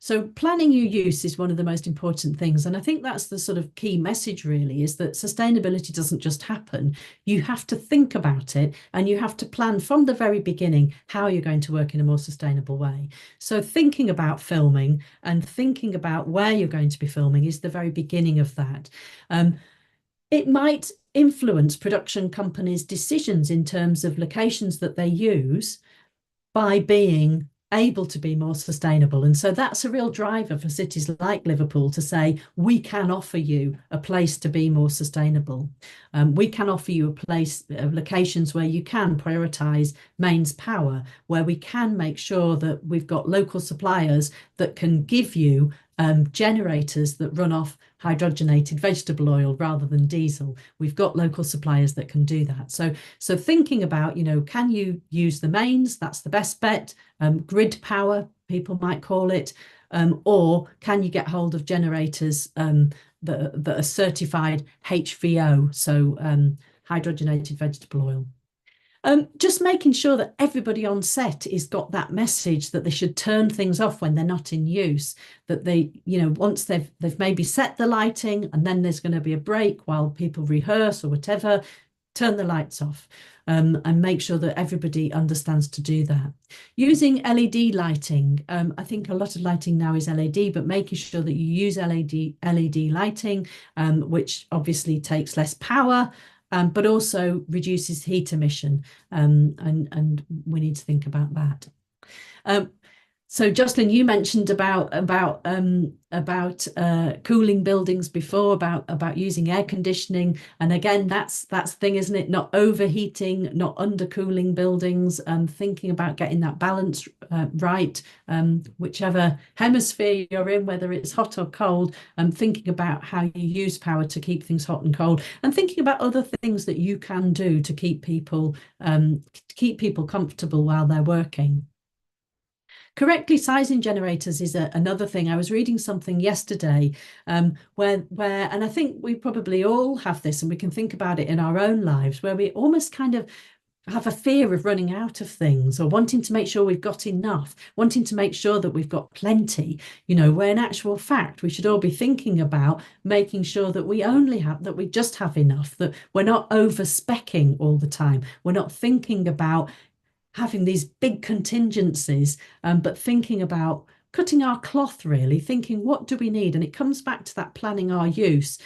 [SPEAKER 1] So planning your use is one of the most important things. And I think that's the sort of key message really, is that sustainability doesn't just happen. You have to think about it and you have to plan from the very beginning how you're going to work in a more sustainable way. So thinking about filming and thinking about where you're going to be filming is the very beginning of that. It might influence production companies' decisions in terms of locations that they use by being able to be more sustainable. And so that's a real driver for cities like Liverpool to say, we can offer you a place to be more sustainable. We can offer you a place of locations where you can prioritise mains power, where we can make sure that we've got local suppliers that can give you generators that run off hydrogenated vegetable oil rather than diesel. We've got local suppliers that can do that. So thinking about, can you use the mains? That's the best bet. Grid power, people might call it. Or can you get hold of generators that are certified HVO, so hydrogenated vegetable oil? Just making sure that everybody on set has got that message that they should turn things off when they're not in use, that they, once they've maybe set the lighting and then there's going to be a break while people rehearse or whatever, turn the lights off, and make sure that everybody understands to do that. Using LED lighting, I think a lot of lighting now is LED, but making sure that you use LED lighting, which obviously takes less power, but also reduces heat emission, and we need to think about that. So Jocelyn, you mentioned about cooling buildings before, about using air conditioning, and again that's the thing, isn't it? Not overheating, not undercooling buildings, and thinking about getting that balance right, whichever hemisphere you're in, whether it's hot or cold, and thinking about how you use power to keep things hot and cold, and thinking about other things that you can do to keep people comfortable while they're working. Correctly sizing generators is another thing. I was reading something yesterday where, and I think we probably all have this, and we can think about it in our own lives, where we almost kind of have a fear of running out of things, or wanting to make sure we've got enough, wanting to make sure that we've got plenty, where in actual fact we should all be thinking about making sure that we just have enough, that we're not over-specking all the time. We're not thinking about having these big contingencies, but thinking about cutting our cloth, really, thinking, what do we need? And it comes back to that planning our use.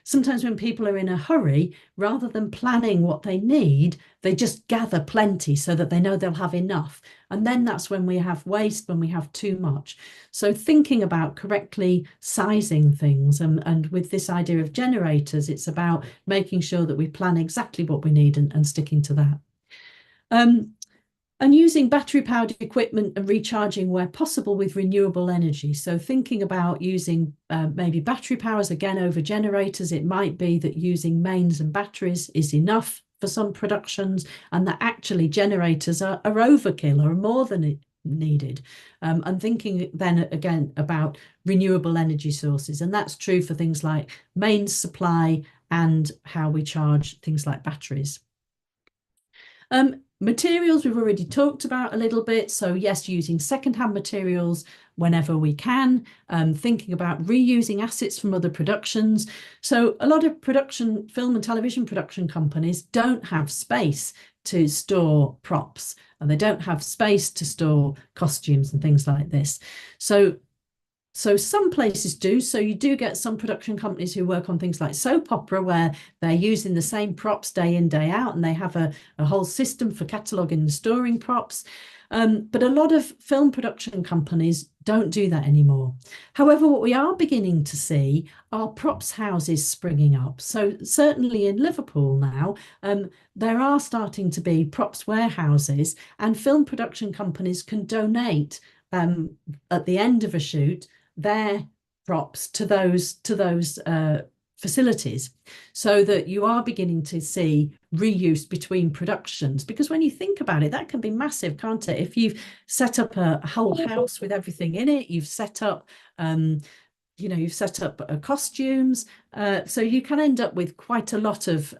[SPEAKER 1] Sometimes when people are in a hurry, rather than planning what they need, they just gather plenty so that they know they'll have enough. And then that's when we have waste, when we have too much. So thinking about correctly sizing things, and with this idea of generators, it's about making sure that we plan exactly what we need and sticking to that. And using battery-powered equipment and recharging where possible with renewable energy. So thinking about using maybe battery powers again over generators. It might be that using mains and batteries is enough for some productions, and that actually generators are overkill or more than needed. And thinking then again about renewable energy sources. And that's true for things like mains supply and how we charge things like batteries. Materials we've already talked about a little bit. So yes, using secondhand materials whenever we can, thinking about reusing assets from other productions. So a lot of film and television production companies don't have space to store props, and they don't have space to store costumes and things like this. So some places do. So you do get some production companies who work on things like soap opera, where they're using the same props day in, day out, and they have a whole system for cataloguing and storing props. But a lot of film production companies don't do that anymore. However, what we are beginning to see are props houses springing up. So certainly in Liverpool now, there are starting to be props warehouses, and film production companies can donate at the end of a shoot their props to those facilities, so that you are beginning to see reuse between productions. Because when you think about it, that can be massive, can't it? If you've set up a whole house with everything in it, you've set up costumes, so you can end up with quite a lot of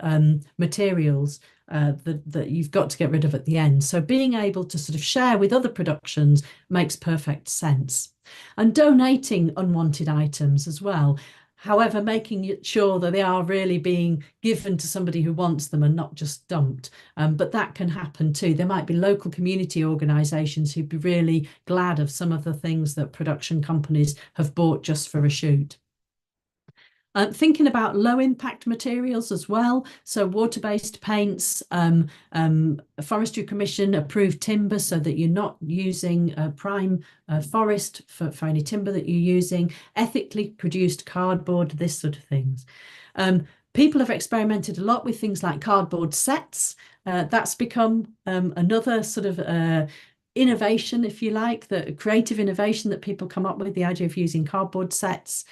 [SPEAKER 1] materials that you've got to get rid of at the end. So being able to sort of share with other productions makes perfect sense. And donating unwanted items as well. However, making sure that they are really being given to somebody who wants them and not just dumped. But that can happen too. There might be local community organisations who'd be really glad of some of the things that production companies have bought just for a shoot. Thinking about low impact materials as well. So water-based paints, Forestry Commission approved timber, so that you're not using prime forest for any timber that you're using, ethically produced cardboard, this sort of things. People have experimented a lot with things like cardboard sets. That's become another sort of innovation, if you like, the creative innovation that people come up with, the idea of using cardboard sets.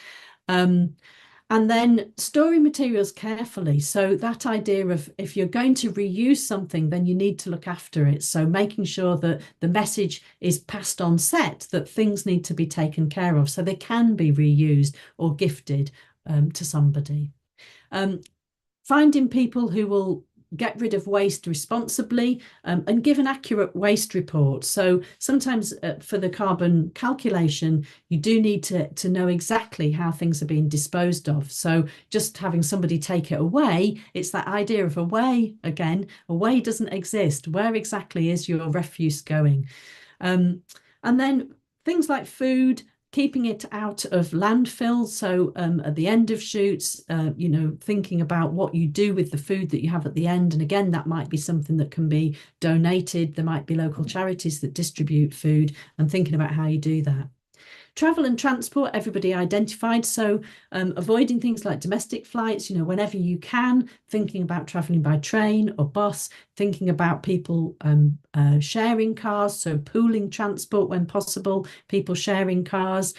[SPEAKER 1] And then storing materials carefully. So that idea of, if you're going to reuse something, then you need to look after it. So making sure that the message is passed on set, that things need to be taken care of so they can be reused or gifted to somebody. Finding people who will get rid of waste responsibly, and give an accurate waste report. So sometimes for the carbon calculation, you do need to know exactly how things are being disposed of. So just having somebody take it away, it's that idea of away again. Away doesn't exist. Where exactly is your refuse going? And then things like food, keeping it out of landfill. So at the end of shoots, thinking about what you do with the food that you have at the end. And again, that might be something that can be donated. There might be local charities that distribute food, and thinking about how you do that. Travel and transport, everybody identified. So avoiding things like domestic flights, whenever you can, thinking about traveling by train or bus, thinking about people sharing cars, so pooling transport when possible, people sharing cars,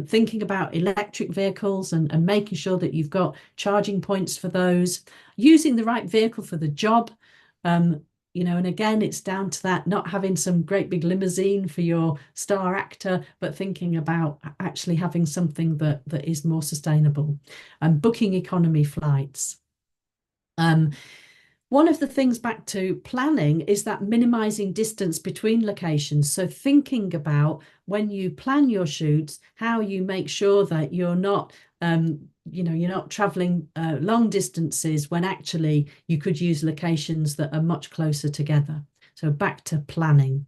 [SPEAKER 1] thinking about electric vehicles and making sure that you've got charging points for those, using the right vehicle for the job. And again, it's down to that, not having some great big limousine for your star actor, but thinking about actually having something that is more sustainable, and booking economy flights. one of the things back to planning is that minimizing distance between locations. So thinking about when you plan your shoots, how you make sure that you're not, you're not traveling long distances when actually you could use locations that are much closer together. So back to planning.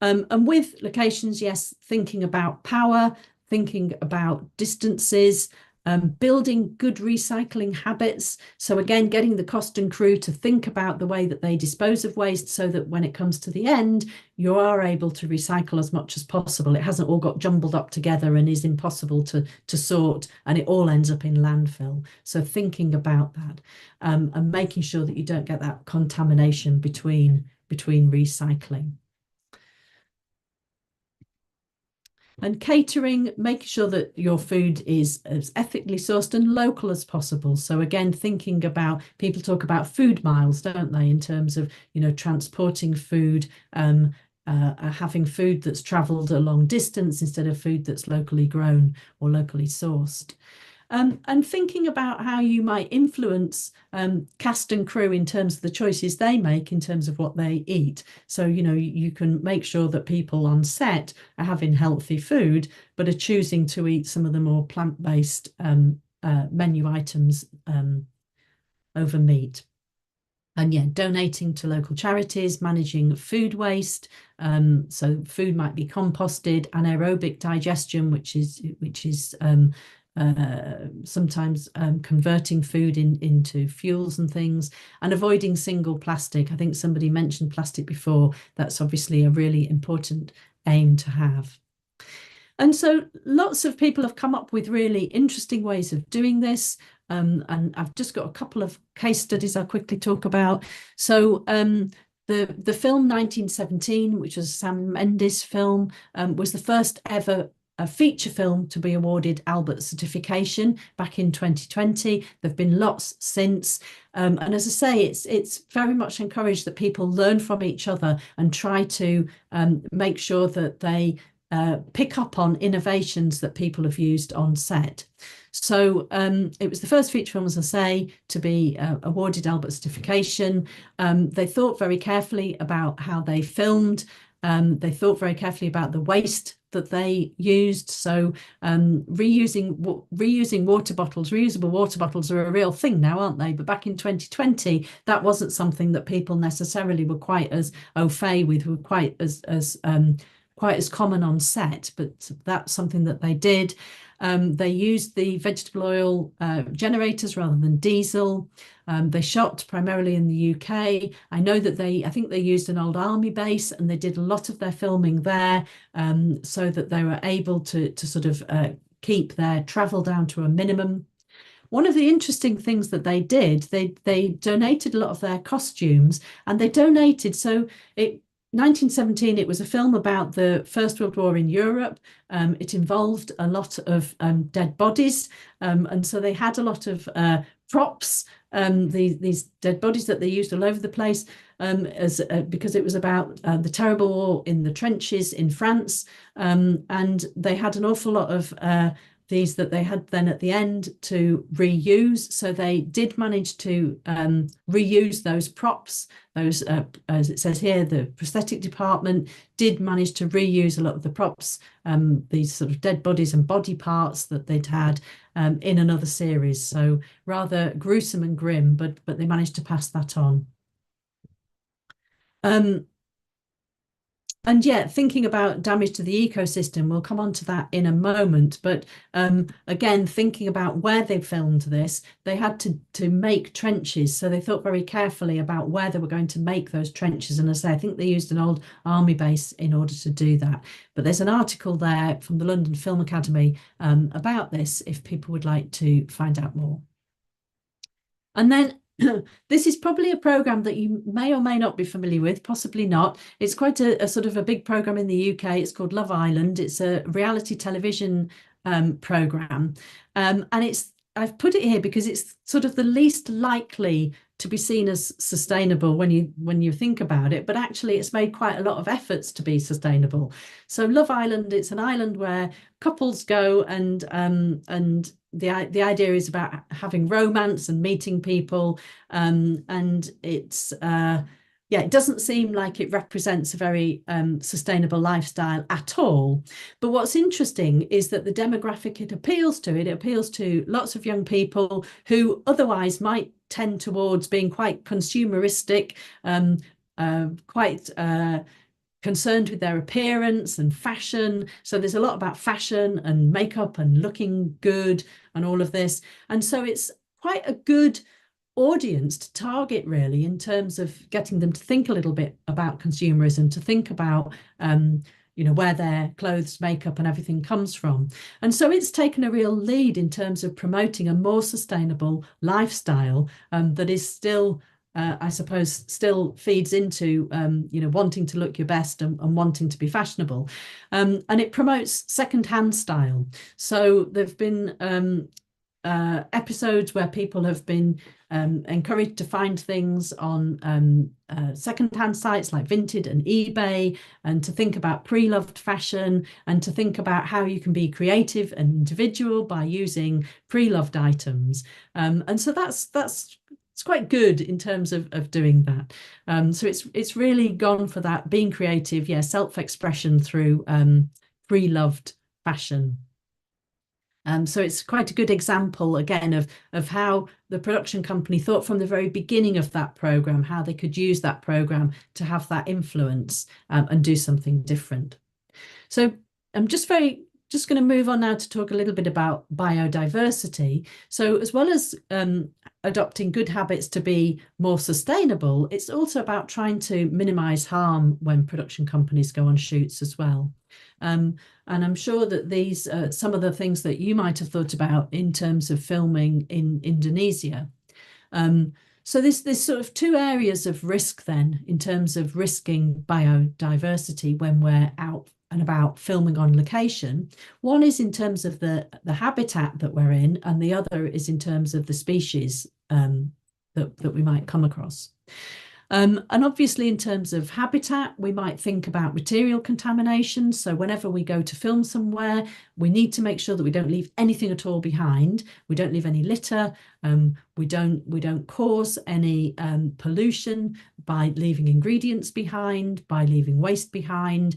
[SPEAKER 1] And with locations, yes, thinking about power, thinking about distances, building good recycling habits. So again, getting the cost and crew to think about the way that they dispose of waste so that when it comes to the end, you are able to recycle as much as possible. It hasn't all got jumbled up together and is impossible to sort, and it all ends up in landfill. So thinking about that and making sure that you don't get that contamination between recycling. And catering, making sure that your food is as ethically sourced and local as possible. So again, thinking about, people talk about food miles, don't they, in terms of, transporting food, having food that's travelled a long distance instead of food that's locally grown or locally sourced. And thinking about how you might influence cast and crew in terms of the choices they make in terms of what they eat. So, you can make sure that people on set are having healthy food, but are choosing to eat some of the more plant-based menu items over meat. And yeah, donating to local charities, managing food waste. So food might be composted, anaerobic digestion, which is sometimes converting food into fuels and things, and avoiding single plastic. I think somebody mentioned plastic before. That's obviously a really important aim to have. And so lots of people have come up with really interesting ways of doing this. And I've just got a couple of case studies I'll quickly talk about. So the film 1917, which was a Sam Mendes film, was the first ever a feature film to be awarded Albert certification back in 2020. There've been lots since. And as I say, it's very much encouraged that people learn from each other and try to make sure that they pick up on innovations that people have used on set. So it was the first feature film, as I say, to be awarded Albert certification. They thought very carefully about how they filmed. They thought very carefully about the waste that they used. So reusing water bottles, reusable water bottles are a real thing now, aren't they? But back in 2020, that wasn't something that people necessarily were quite as au fait with, were quite as common on set, but that's something that they did. They used the vegetable oil generators rather than diesel. They shot primarily in the UK. I know that I think they used an old army base and they did a lot of their filming there so that they were able to sort of keep their travel down to a minimum. One of the interesting things that they did, they donated a lot of their costumes, and they donated, so 1917, it was a film about the First World War in Europe. It involved a lot of dead bodies. And so they had a lot of props, these dead bodies that they used all over the place because it was about the terrible war in the trenches in France. And they had an awful lot of these that they had then at the end to reuse. So they did manage to reuse those props. Those, as it says here, the prosthetic department did manage to reuse a lot of the props, these sort of dead bodies and body parts that they'd had in another series. So rather gruesome and grim, but they managed to pass that on. And yeah, thinking about damage to the ecosystem, we'll come on to that in a moment. But again, thinking about where they filmed this, they had to make trenches. So they thought very carefully about where they were going to make those trenches. And as I say, I think they used an old army base in order to do that. But there's an article there from the London Film Academy about this, if people would like to find out more. And then this is probably a program that you may or may not be familiar with, possibly not. It's quite a sort of a big program in the UK. It's called Love Island. It's a reality television program. And I've put it here because it's sort of the least likely to be seen as sustainable when you think about it, but actually it's made quite a lot of efforts to be sustainable. So Love Island, it's an island where couples go and the idea is about having romance and meeting people, and it's yeah, it doesn't seem like it represents a very sustainable lifestyle at all. But what's interesting is that the demographic it appeals to lots of young people who otherwise might tend towards being quite consumeristic, quite concerned with their appearance and fashion. So there's a lot about fashion and makeup and looking good and all of this. And so it's quite a good audience to target, really, in terms of getting them to think a little bit about consumerism, to think about where their clothes, makeup and everything comes from. And so it's taken a real lead in terms of promoting a more sustainable lifestyle that is still I suppose still feeds into wanting to look your best and wanting to be fashionable, and it promotes second-hand style. So there've been episodes where people have been encouraged to find things on second-hand sites like Vinted and eBay, and to think about pre-loved fashion, and to think about how you can be creative and individual by using pre-loved items. And so that's it's quite good in terms of doing that. So it's really gone for that, being creative, yeah, self-expression through pre-loved fashion. So it's quite a good example again of how the production company thought from the very beginning of that program, how they could use that program to have that influence and do something different. So I'm just going to move on now to talk a little bit about biodiversity. So as well as adopting good habits to be more sustainable, it's also about trying to minimize harm when production companies go on shoots as well. And I'm sure that these are some of the things that you might have thought about in terms of filming in Indonesia. So there's sort of two areas of risk then in terms of risking biodiversity when we're out and about filming on location. One is in terms of the habitat that we're in, and the other is in terms of the species that we might come across. And obviously in terms of habitat, we might think about material contamination. So whenever we go to film somewhere, we need to make sure that we don't leave anything at all behind. We don't leave any litter. We don't cause any pollution by leaving ingredients behind, by leaving waste behind.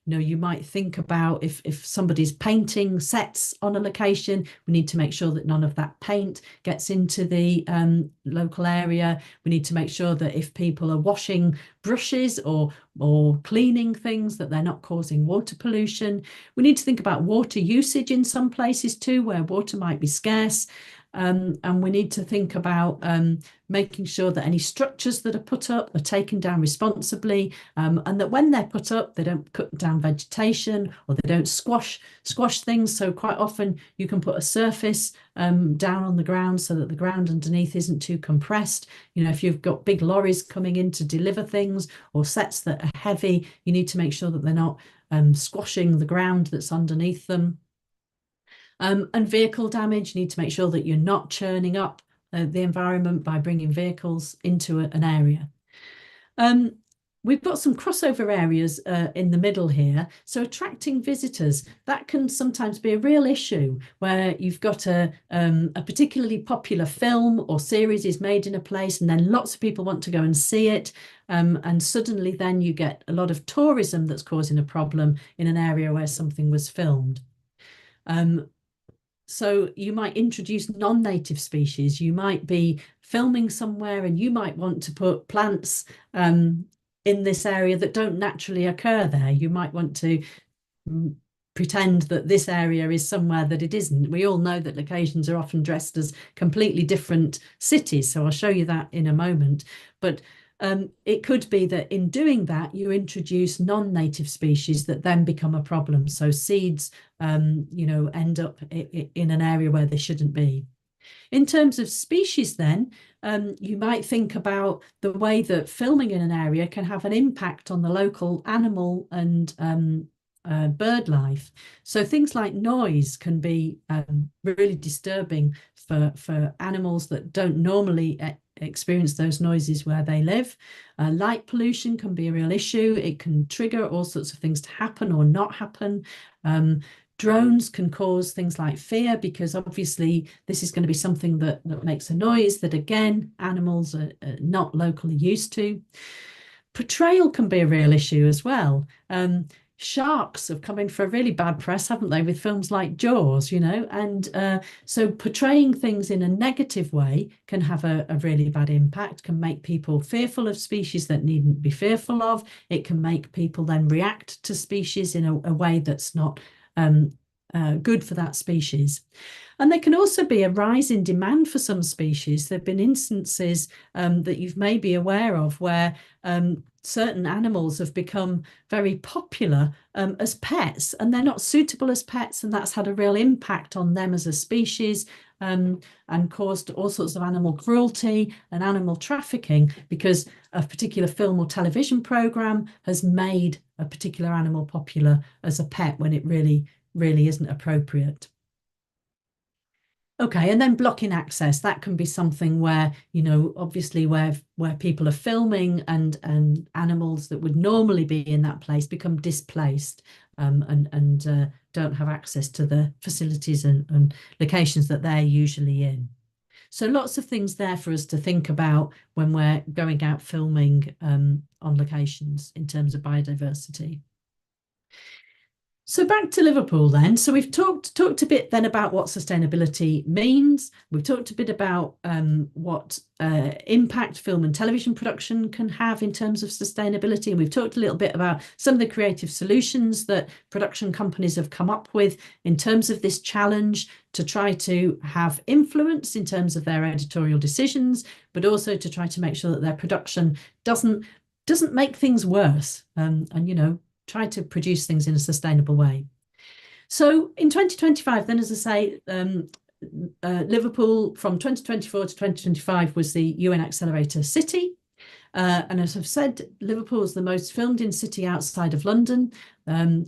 [SPEAKER 1] You might think about if somebody's painting sets on a location, we need to make sure that none of that paint gets into the local area. We need to make sure that if people are washing brushes or cleaning things, that they're not causing water pollution. We need to think about water usage in some places too, where water might be scarce. And we need to think about making sure that any structures that are put up are taken down responsibly, and that when they're put up, they don't cut down vegetation or they don't squash things. So quite often you can put a surface down on the ground so that the ground underneath isn't too compressed. If you've got big lorries coming in to deliver things or sets that are heavy, you need to make sure that they're not squashing the ground that's underneath them. And vehicle damage, you need to make sure that you're not churning up the environment by bringing vehicles into an area. We've got some crossover areas in the middle here. So attracting visitors, that can sometimes be a real issue where you've got a particularly popular film or series is made in a place, and then lots of people want to go and see it. And suddenly then you get a lot of tourism that's causing a problem in an area where something was filmed. So you might introduce non-native species. You might be filming somewhere and you might want to put plants in this area that don't naturally occur there. You might want to pretend that this area is somewhere that it isn't. We all know that locations are often dressed as completely different cities. So I'll show you that in a moment. But it could be that in doing that, you introduce non-native species that then become a problem. So seeds, end up in an area where they shouldn't be. In terms of species then, you might think about the way that filming in an area can have an impact on the local animal and bird life. So things like noise can be really disturbing for animals that don't normally experience those noises where they live. Light pollution can be a real issue. It can trigger all sorts of things to happen or not happen. Drones can cause things like fear, because obviously this is going to be something that makes a noise that, again, animals are not locally used to. Portrayal can be a real issue as well. Sharks have come in for a really bad press, haven't they, with films like Jaws, you know, and so portraying things in a negative way can have a really bad impact, can make people fearful of species that needn't be fearful of. It can make people then react to species in a way that's not good for that species. And there can also be a rise in demand for some species. There have been instances that you may be aware of where certain animals have become very popular as pets, and they're not suitable as pets, and that's had a real impact on them as a species, and caused all sorts of animal cruelty and animal trafficking, because a particular film or television program has made a particular animal popular as a pet when it really isn't appropriate. Okay, and then blocking access, that can be something where, you know, obviously where people are filming and animals that would normally be in that place become displaced, and don't have access to the facilities and locations that they're usually in. So lots of things there for us to think about when we're going out filming on locations in terms of biodiversity. So back to Liverpool then. So we've talked a bit then about what sustainability means. We've talked a bit about what impact film and television production can have in terms of sustainability. And we've talked a little bit about some of the creative solutions that production companies have come up with in terms of this challenge to try to have influence in terms of their editorial decisions, but also to try to make sure that their production doesn't make things worse, and you know, try to produce things in a sustainable way. So in 2025, then, as I say, Liverpool from 2024 to 2025 was the UN Accelerator City. And as I've said, Liverpool is the most filmed in city outside of London. In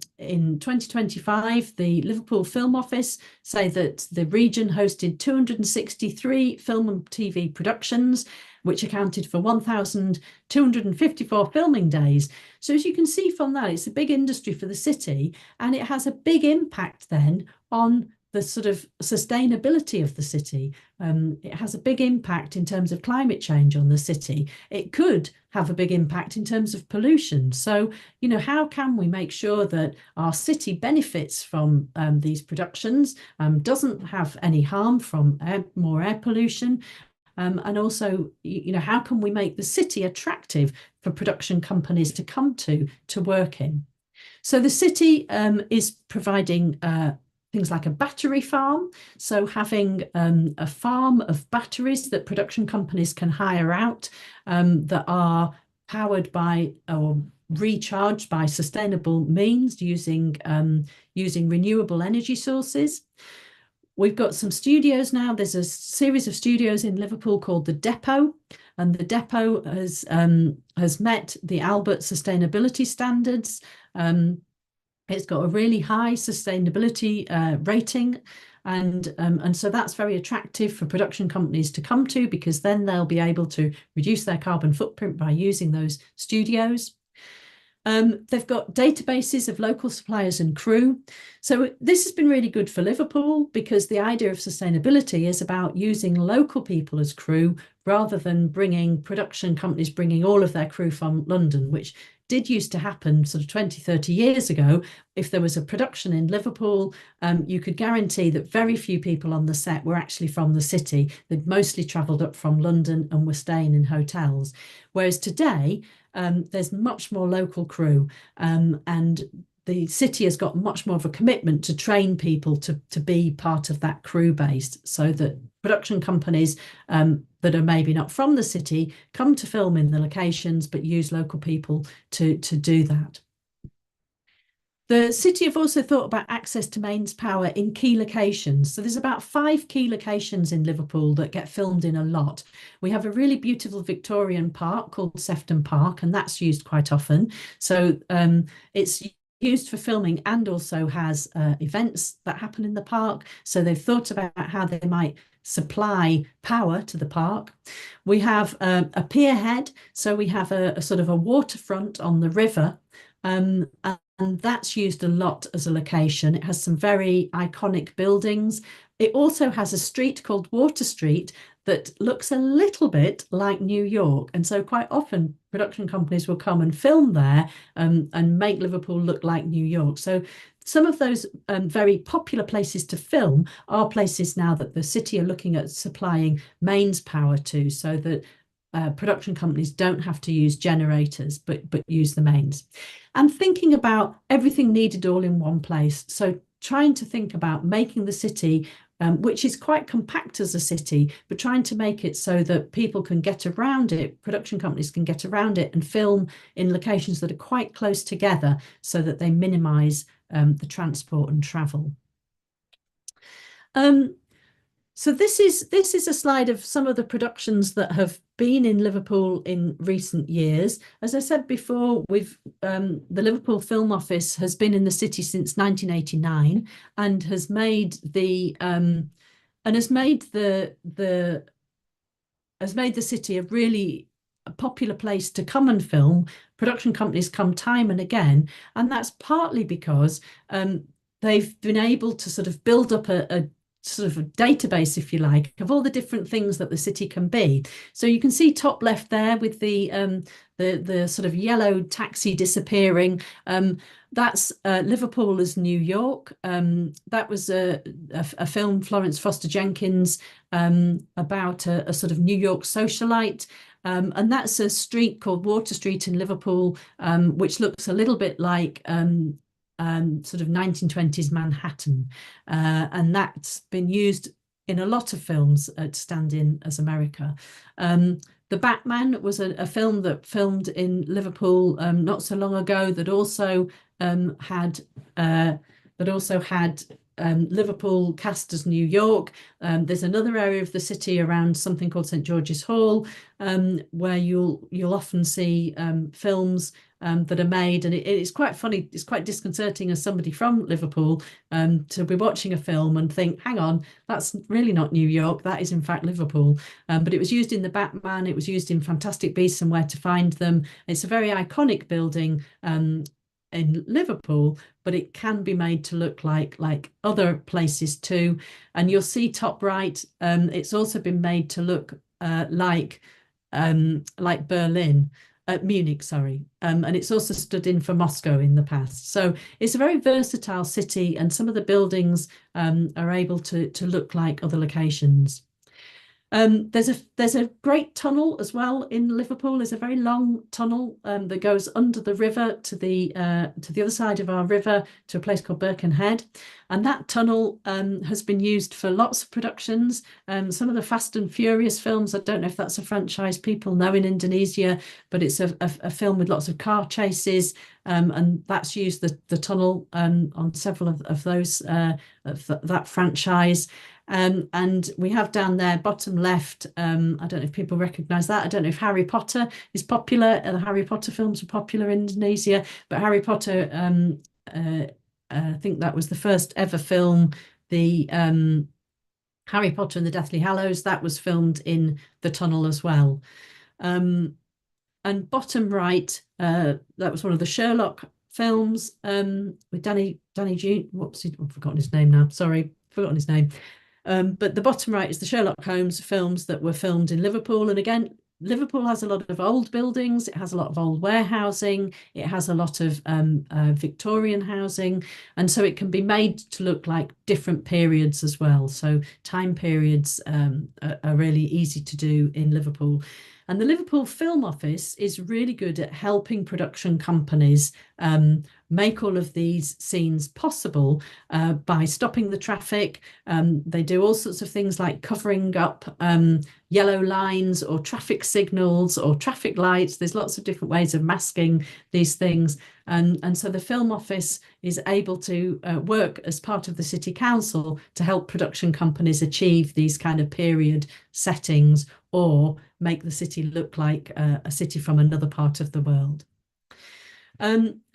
[SPEAKER 1] 2025, the Liverpool Film Office say that the region hosted 263 film and TV productions, which accounted for 1,254 filming days. So as you can see from that, it's a big industry for the city, and it has a big impact then on the sort of sustainability of the city. It has a big impact in terms of climate change on the city. It could have a big impact in terms of pollution. So, you know, how can we make sure that our city benefits from these productions, doesn't have any harm from more air pollution? And also, you know, how can we make the city attractive for production companies to come to work in? So the city is providing things like a battery farm. So having a farm of batteries that production companies can hire out, that are powered by or recharged by sustainable means using renewable energy sources. We've got some studios now. There's a series of studios in Liverpool called the Depot, and the Depot has met the Albert sustainability standards. It's got a really high sustainability rating, and so that's very attractive for production companies to come to, because then they'll be able to reduce their carbon footprint by using those studios. They've got databases of local suppliers and crew. So this has been really good for Liverpool, because the idea of sustainability is about using local people as crew rather than production companies bringing all of their crew from London, which did used to happen sort of 20, 30 years ago. If there was a production in Liverpool, you could guarantee that very few people on the set were actually from the city. They'd mostly travelled up from London and were staying in hotels. Whereas today, there's much more local crew, and the city has got much more of a commitment to train people to be part of that crew base, so that production companies that are maybe not from the city come to film in the locations, but use local people to do that. The city have also thought about access to mains power in key locations. So there's about 5 key locations in Liverpool that get filmed in a lot. We have a really beautiful Victorian park called Sefton Park, and that's used quite often. So it's used for filming and also has events that happen in the park. So they've thought about how they might supply power to the park. We have a pier head. So we have a sort of a waterfront on the river. And and that's used a lot as a location. It has some very iconic buildings. It also has a street called Water Street that looks a little bit like New York. And so quite often production companies will come and film there and make Liverpool look like New York. So some of those very popular places to film are places now that the city are looking at supplying mains power to, so that production companies don't have to use generators, but use the mains. And thinking about everything needed all in one place. So trying to think about making the city, which is quite compact as a city, but trying to make it so that people can get around it, production companies can get around it and film in locations that are quite close together so that they minimize the transport and travel. So this is a slide of some of the productions that have been in Liverpool in recent years. As I said before, the Liverpool Film Office has been in the city since 1989 and has made the city a really popular place to come and film. Production companies come time and again, and that's partly because they've been able to sort of build up a sort of a database, if you like, of all the different things that the city can be. So you can see top left there with the sort of yellow taxi disappearing. That's Liverpool as New York. That was a film, Florence Foster Jenkins, about a sort of New York socialite. And that's a street called Water Street in Liverpool, which looks a little bit like sort of 1920s Manhattan. And that's been used in a lot of films to stand in as America. The Batman was a film that filmed in Liverpool not so long ago that also had Liverpool cast as New York. There's another area of the city around something called St. George's Hall, where you'll often see films that are made, and it's quite funny. It's quite disconcerting as somebody from Liverpool to be watching a film and think, hang on, that's really not New York. That is in fact Liverpool. But it was used in The Batman. It was used in Fantastic Beasts and Where to Find Them. It's a very iconic building in Liverpool, but it can be made to look like other places too. And you'll see top right, it's also been made to look like Berlin. Munich, sorry, and it's also stood in for Moscow in the past. So it's a very versatile city, and some of the buildings are able to look like other locations. There's a great tunnel as well in Liverpool. There's a very long tunnel that goes under the river to the other side of our river to a place called Birkenhead, and that tunnel has been used for lots of productions. Some of the Fast and Furious films. I don't know if that's a franchise people know in Indonesia, but it's a film with lots of car chases, and that's used the tunnel on several of those of that franchise. And we have down there, bottom left, I don't know if people recognise that. I don't know if Harry Potter is popular. The Harry Potter films are popular in Indonesia, but Harry Potter, I think that was the first ever film, the Harry Potter and the Deathly Hallows, that was filmed in the tunnel as well. And bottom right, that was one of the Sherlock films with Danny I've forgotten his name now. Sorry, forgotten his name. But the bottom right is the Sherlock Holmes films that were filmed in Liverpool. And again, Liverpool has a lot of old buildings. It has a lot of old warehousing. It has a lot of Victorian housing. And so it can be made to look like different periods as well. So time periods are really easy to do in Liverpool. And the Liverpool Film Office is really good at helping production companies make all of these scenes possible by stopping the traffic. They do all sorts of things like covering up yellow lines or traffic signals or traffic lights. There's lots of different ways of masking these things. And so the Film Office is able to work as part of the City Council to help production companies achieve these kind of period settings or make the city look like a city from another part of the world.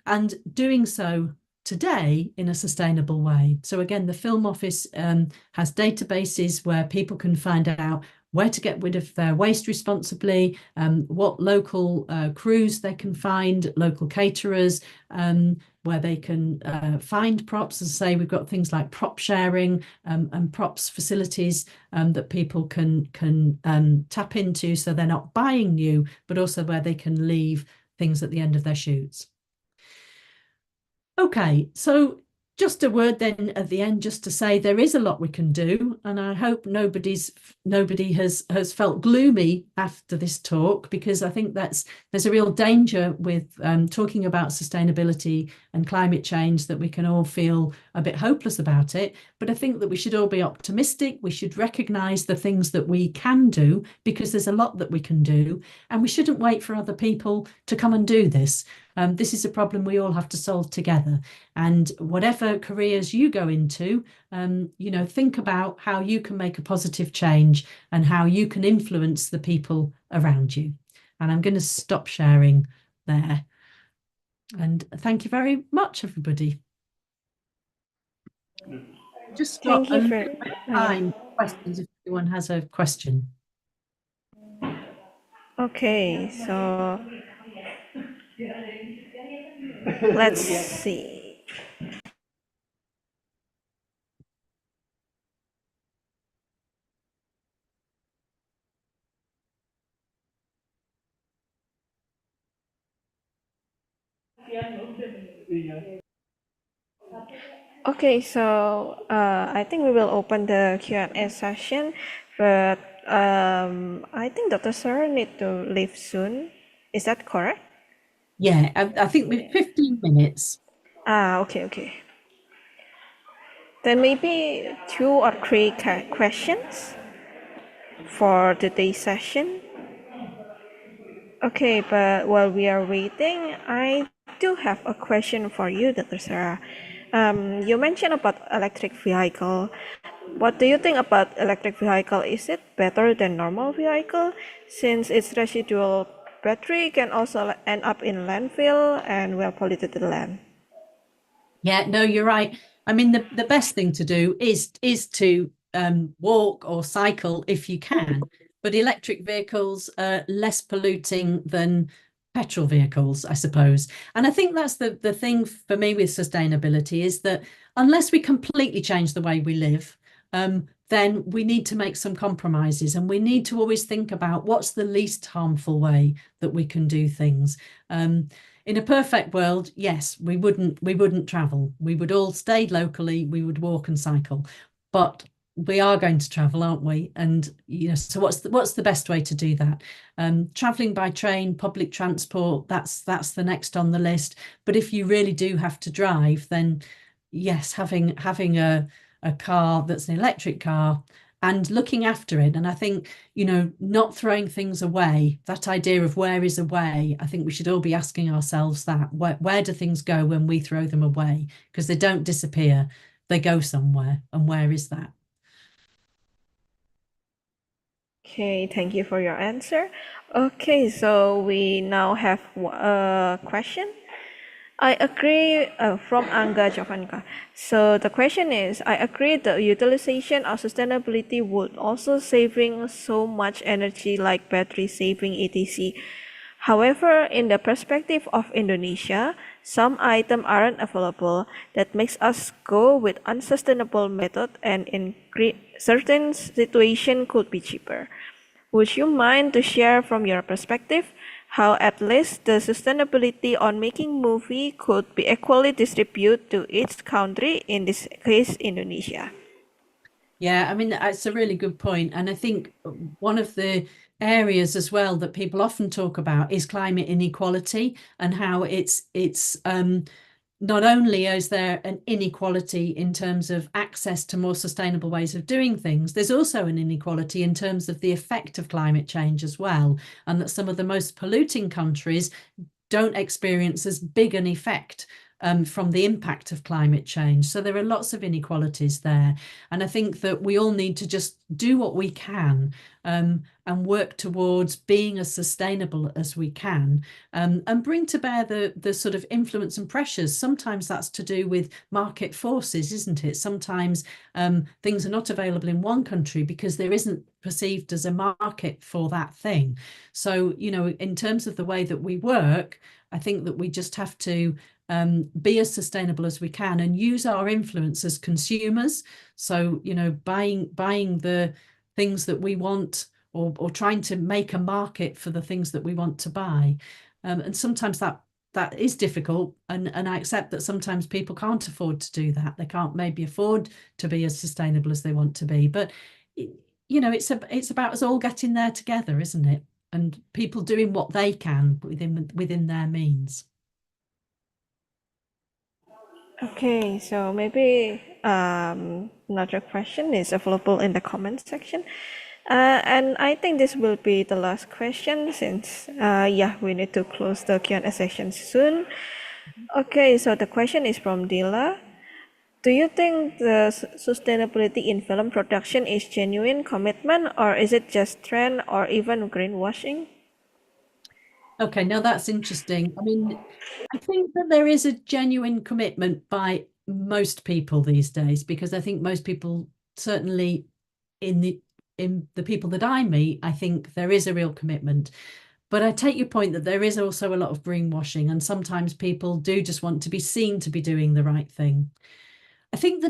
[SPEAKER 1] And doing so today in a sustainable way. So again, the Film Office has databases where people can find out where to get rid of their waste responsibly, what local crews they can find, local caterers, where they can find props. As I say, we've got things like prop sharing and props facilities that people can tap into, so they're not buying new, but also where they can leave things at the end of their shoots. Okay, so just a word then at the end, just to say there is a lot we can do, and I hope nobody has felt gloomy after this talk, because I think there's a real danger with talking about sustainability and climate change, that we can all feel a bit hopeless about it. But I think that we should all be optimistic. We should recognise the things that we can do, because there's a lot that we can do, and we shouldn't wait for other people to come and do this. This is a problem we all have to solve together. And whatever careers you go into, think about how you can make a positive change and how you can influence the people around you. And I'm going to stop sharing there. And thank you very much, everybody. Just got a little bit of time for questions if anyone has a question.
[SPEAKER 3] Okay, so let's see. Okay, so I think we will open the Q&A session, but I think Dr. Sarah need to leave soon. Is that correct?
[SPEAKER 1] Yeah, I think we've 15 minutes.
[SPEAKER 3] Okay. Then maybe 2 or 3 questions for today's session. Okay, but while we are waiting, I do have a question for you, Dr. Sarah. You mentioned about electric vehicle. What do you think about electric vehicle? Is it better than normal vehicle, since its residual battery can also end up in landfill and will pollute the land?
[SPEAKER 1] Yeah, no, you're right. I mean, the best thing to do is to walk or cycle if you can. But electric vehicles are less polluting than petrol vehicles, I suppose. And I think that's the thing for me with sustainability, is that unless we completely change the way we live, then we need to make some compromises, and we need to always think about what's the least harmful way that we can do things. In a perfect world, yes, we wouldn't travel. We would all stay locally. We would walk and cycle. But we are going to travel, aren't we? And so what's the best way to do that? Traveling by train, public transport, that's the next on the list. But if you really do have to drive, then yes, having a car that's an electric car and looking after it. And I think, not throwing things away, that idea of where is away, I think we should all be asking ourselves that. Where do things go when we throw them away? Because they don't disappear, they go somewhere. And where is that?
[SPEAKER 3] Okay, thank you for your answer. Okay, so we now have a question. I agree from Anga Jovanka. So the question is, I agree the utilization of sustainability would also saving so much energy like battery saving etc. However, in the perspective of Indonesia, some items aren't available that makes us go with unsustainable method, and in certain situation could be cheaper. Would you mind to share from your perspective how at least the sustainability on making movie could be equally distributed to each country, in this case Indonesia?
[SPEAKER 1] Yeah, I mean, that's a really good point. And I think one of the areas as well that people often talk about is climate inequality, and how it's not only is there an inequality in terms of access to more sustainable ways of doing things, there's also an inequality in terms of the effect of climate change as well, and that some of the most polluting countries don't experience as big an effect from the impact of climate change. So there are lots of inequalities there. And I think that we all need to just do what we can and work towards being as sustainable as we can, and bring to bear the sort of influence and pressures. Sometimes that's to do with market forces, isn't it? Sometimes things are not available in one country because there isn't perceived as a market for that thing. So, in terms of the way that we work, I think that we just have to be as sustainable as we can and use our influence as consumers. So, buying the things that we want, or trying to make a market for the things that we want to buy. And sometimes that is difficult, and I accept that sometimes people can't afford to do that. They can't maybe afford to be as sustainable as they want to be. But it's about us all getting there together, isn't it? And people doing what they can within their means.
[SPEAKER 3] Okay, so maybe another question is available in the comment section. And I think this will be the last question since we need to close the Q&A session soon. Okay, so the question is from Dila. Do you think the sustainability in film production is genuine commitment, or is it just trend or even greenwashing?
[SPEAKER 1] Okay, now that's interesting. I mean, I think that there is a genuine commitment by most people these days, because I think most people, certainly in the people that I meet, I think there is a real commitment. But I take your point that there is also a lot of greenwashing, and sometimes people do just want to be seen to be doing the right thing. I think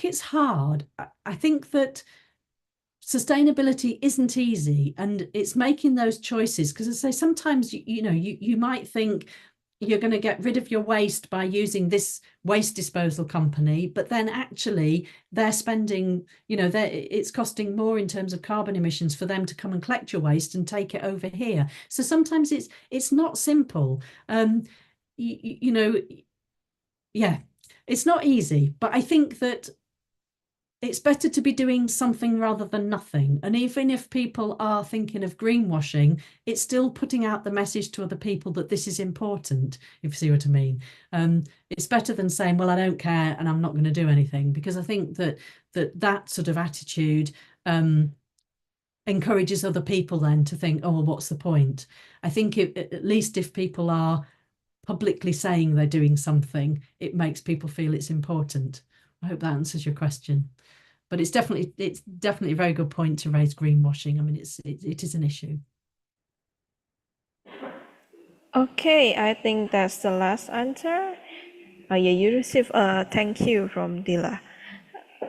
[SPEAKER 1] it's hard. I think that sustainability isn't easy, and it's making those choices, because I say sometimes you might think you're going to get rid of your waste by using this waste disposal company, but then actually they're spending, it's costing more in terms of carbon emissions for them to come and collect your waste and take it over here. So sometimes it's not simple. Yeah, it's not easy, but I think that it's better to be doing something rather than nothing. And even if people are thinking of greenwashing, it's still putting out the message to other people that this is important, if you see what I mean. It's better than saying, well, I don't care and I'm not going to do anything, because I think that sort of attitude encourages other people then to think, oh, well, what's the point? I think at least if people are publicly saying they're doing something, it makes people feel it's important. I hope that answers your question. But it's definitely a very good point to raise greenwashing. I mean, it is an issue.
[SPEAKER 3] Okay, I think that's the last answer. You received a thank you from Dila.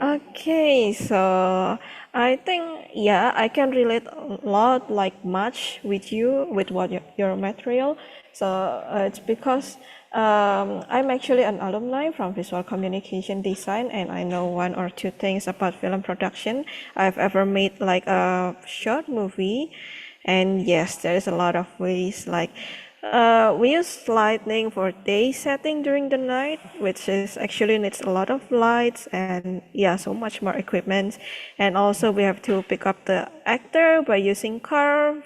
[SPEAKER 3] Okay, so I think I can relate a lot, like much with you with what your material. So it's because I'm actually an alumni from visual communication design, and I know one or two things about film production. I've ever made like a short movie, and yes, there is a lot of ways like. We use lighting for day setting during the night, which is actually needs a lot of lights and so much more equipment. And also we have to pick up the actor by using car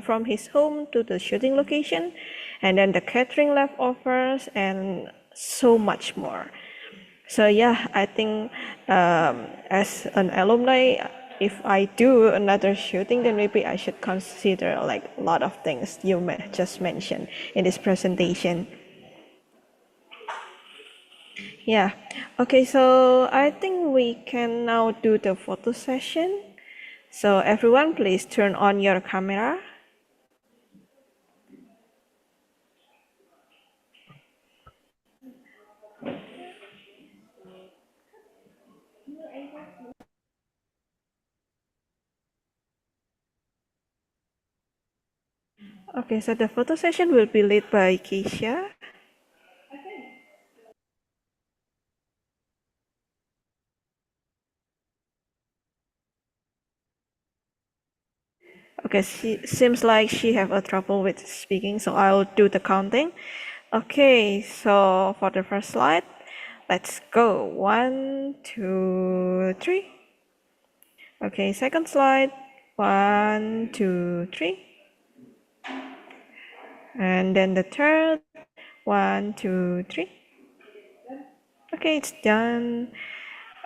[SPEAKER 3] from his home to the shooting location, and then the catering leftovers and so much more. So I think as an alumni, if I do another shooting, then maybe I should consider like a lot of things you just mentioned in this presentation. Yeah. Okay, so I think we can now do the photo session. So everyone, please turn on your camera. Okay, so the photo session will be led by Keisha. Okay, she seems like she have a trouble with speaking, so I'll do the counting. Okay, so for the first slide, let's go. 1, 2, 3. Okay, second slide. 1, 2, 3. And then the third. 1, 2, 3. Okay, it's done.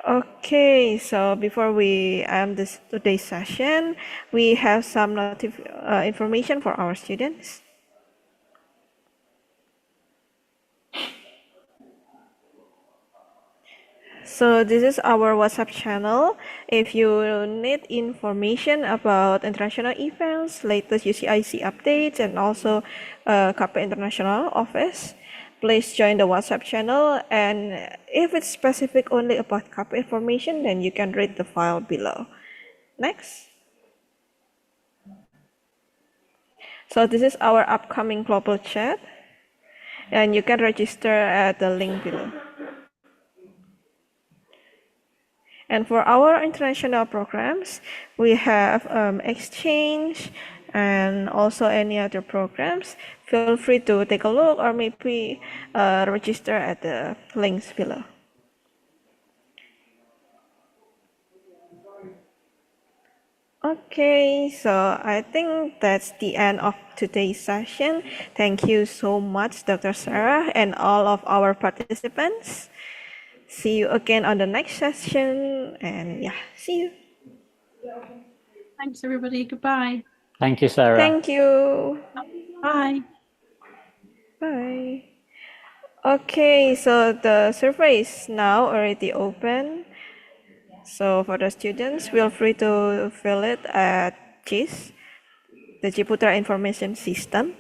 [SPEAKER 3] Okay, so before we end today's session, we have some information for our students. So this is our WhatsApp channel. If you need information about international events, latest UCIC updates, and also Kappa International office, please join the WhatsApp channel. And if it's specific only about CAP information, then you can read the file below. Next. So this is our upcoming global chat, and you can register at the link below. And for our international programs, we have exchange and also any other programs. Feel free to take a look or maybe register at the links below. Okay, so I think that's the end of today's session. Thank you so much, Dr. Sarah, and all of our participants. See you again on the next session, and yeah, see you.
[SPEAKER 1] Thanks, everybody. Goodbye.
[SPEAKER 2] Thank you, Sarah.
[SPEAKER 3] Thank you.
[SPEAKER 1] Bye.
[SPEAKER 3] Bye. Okay, so the survey is now already open. So for the students, feel free to fill it at GIS, the Ciputra Information System.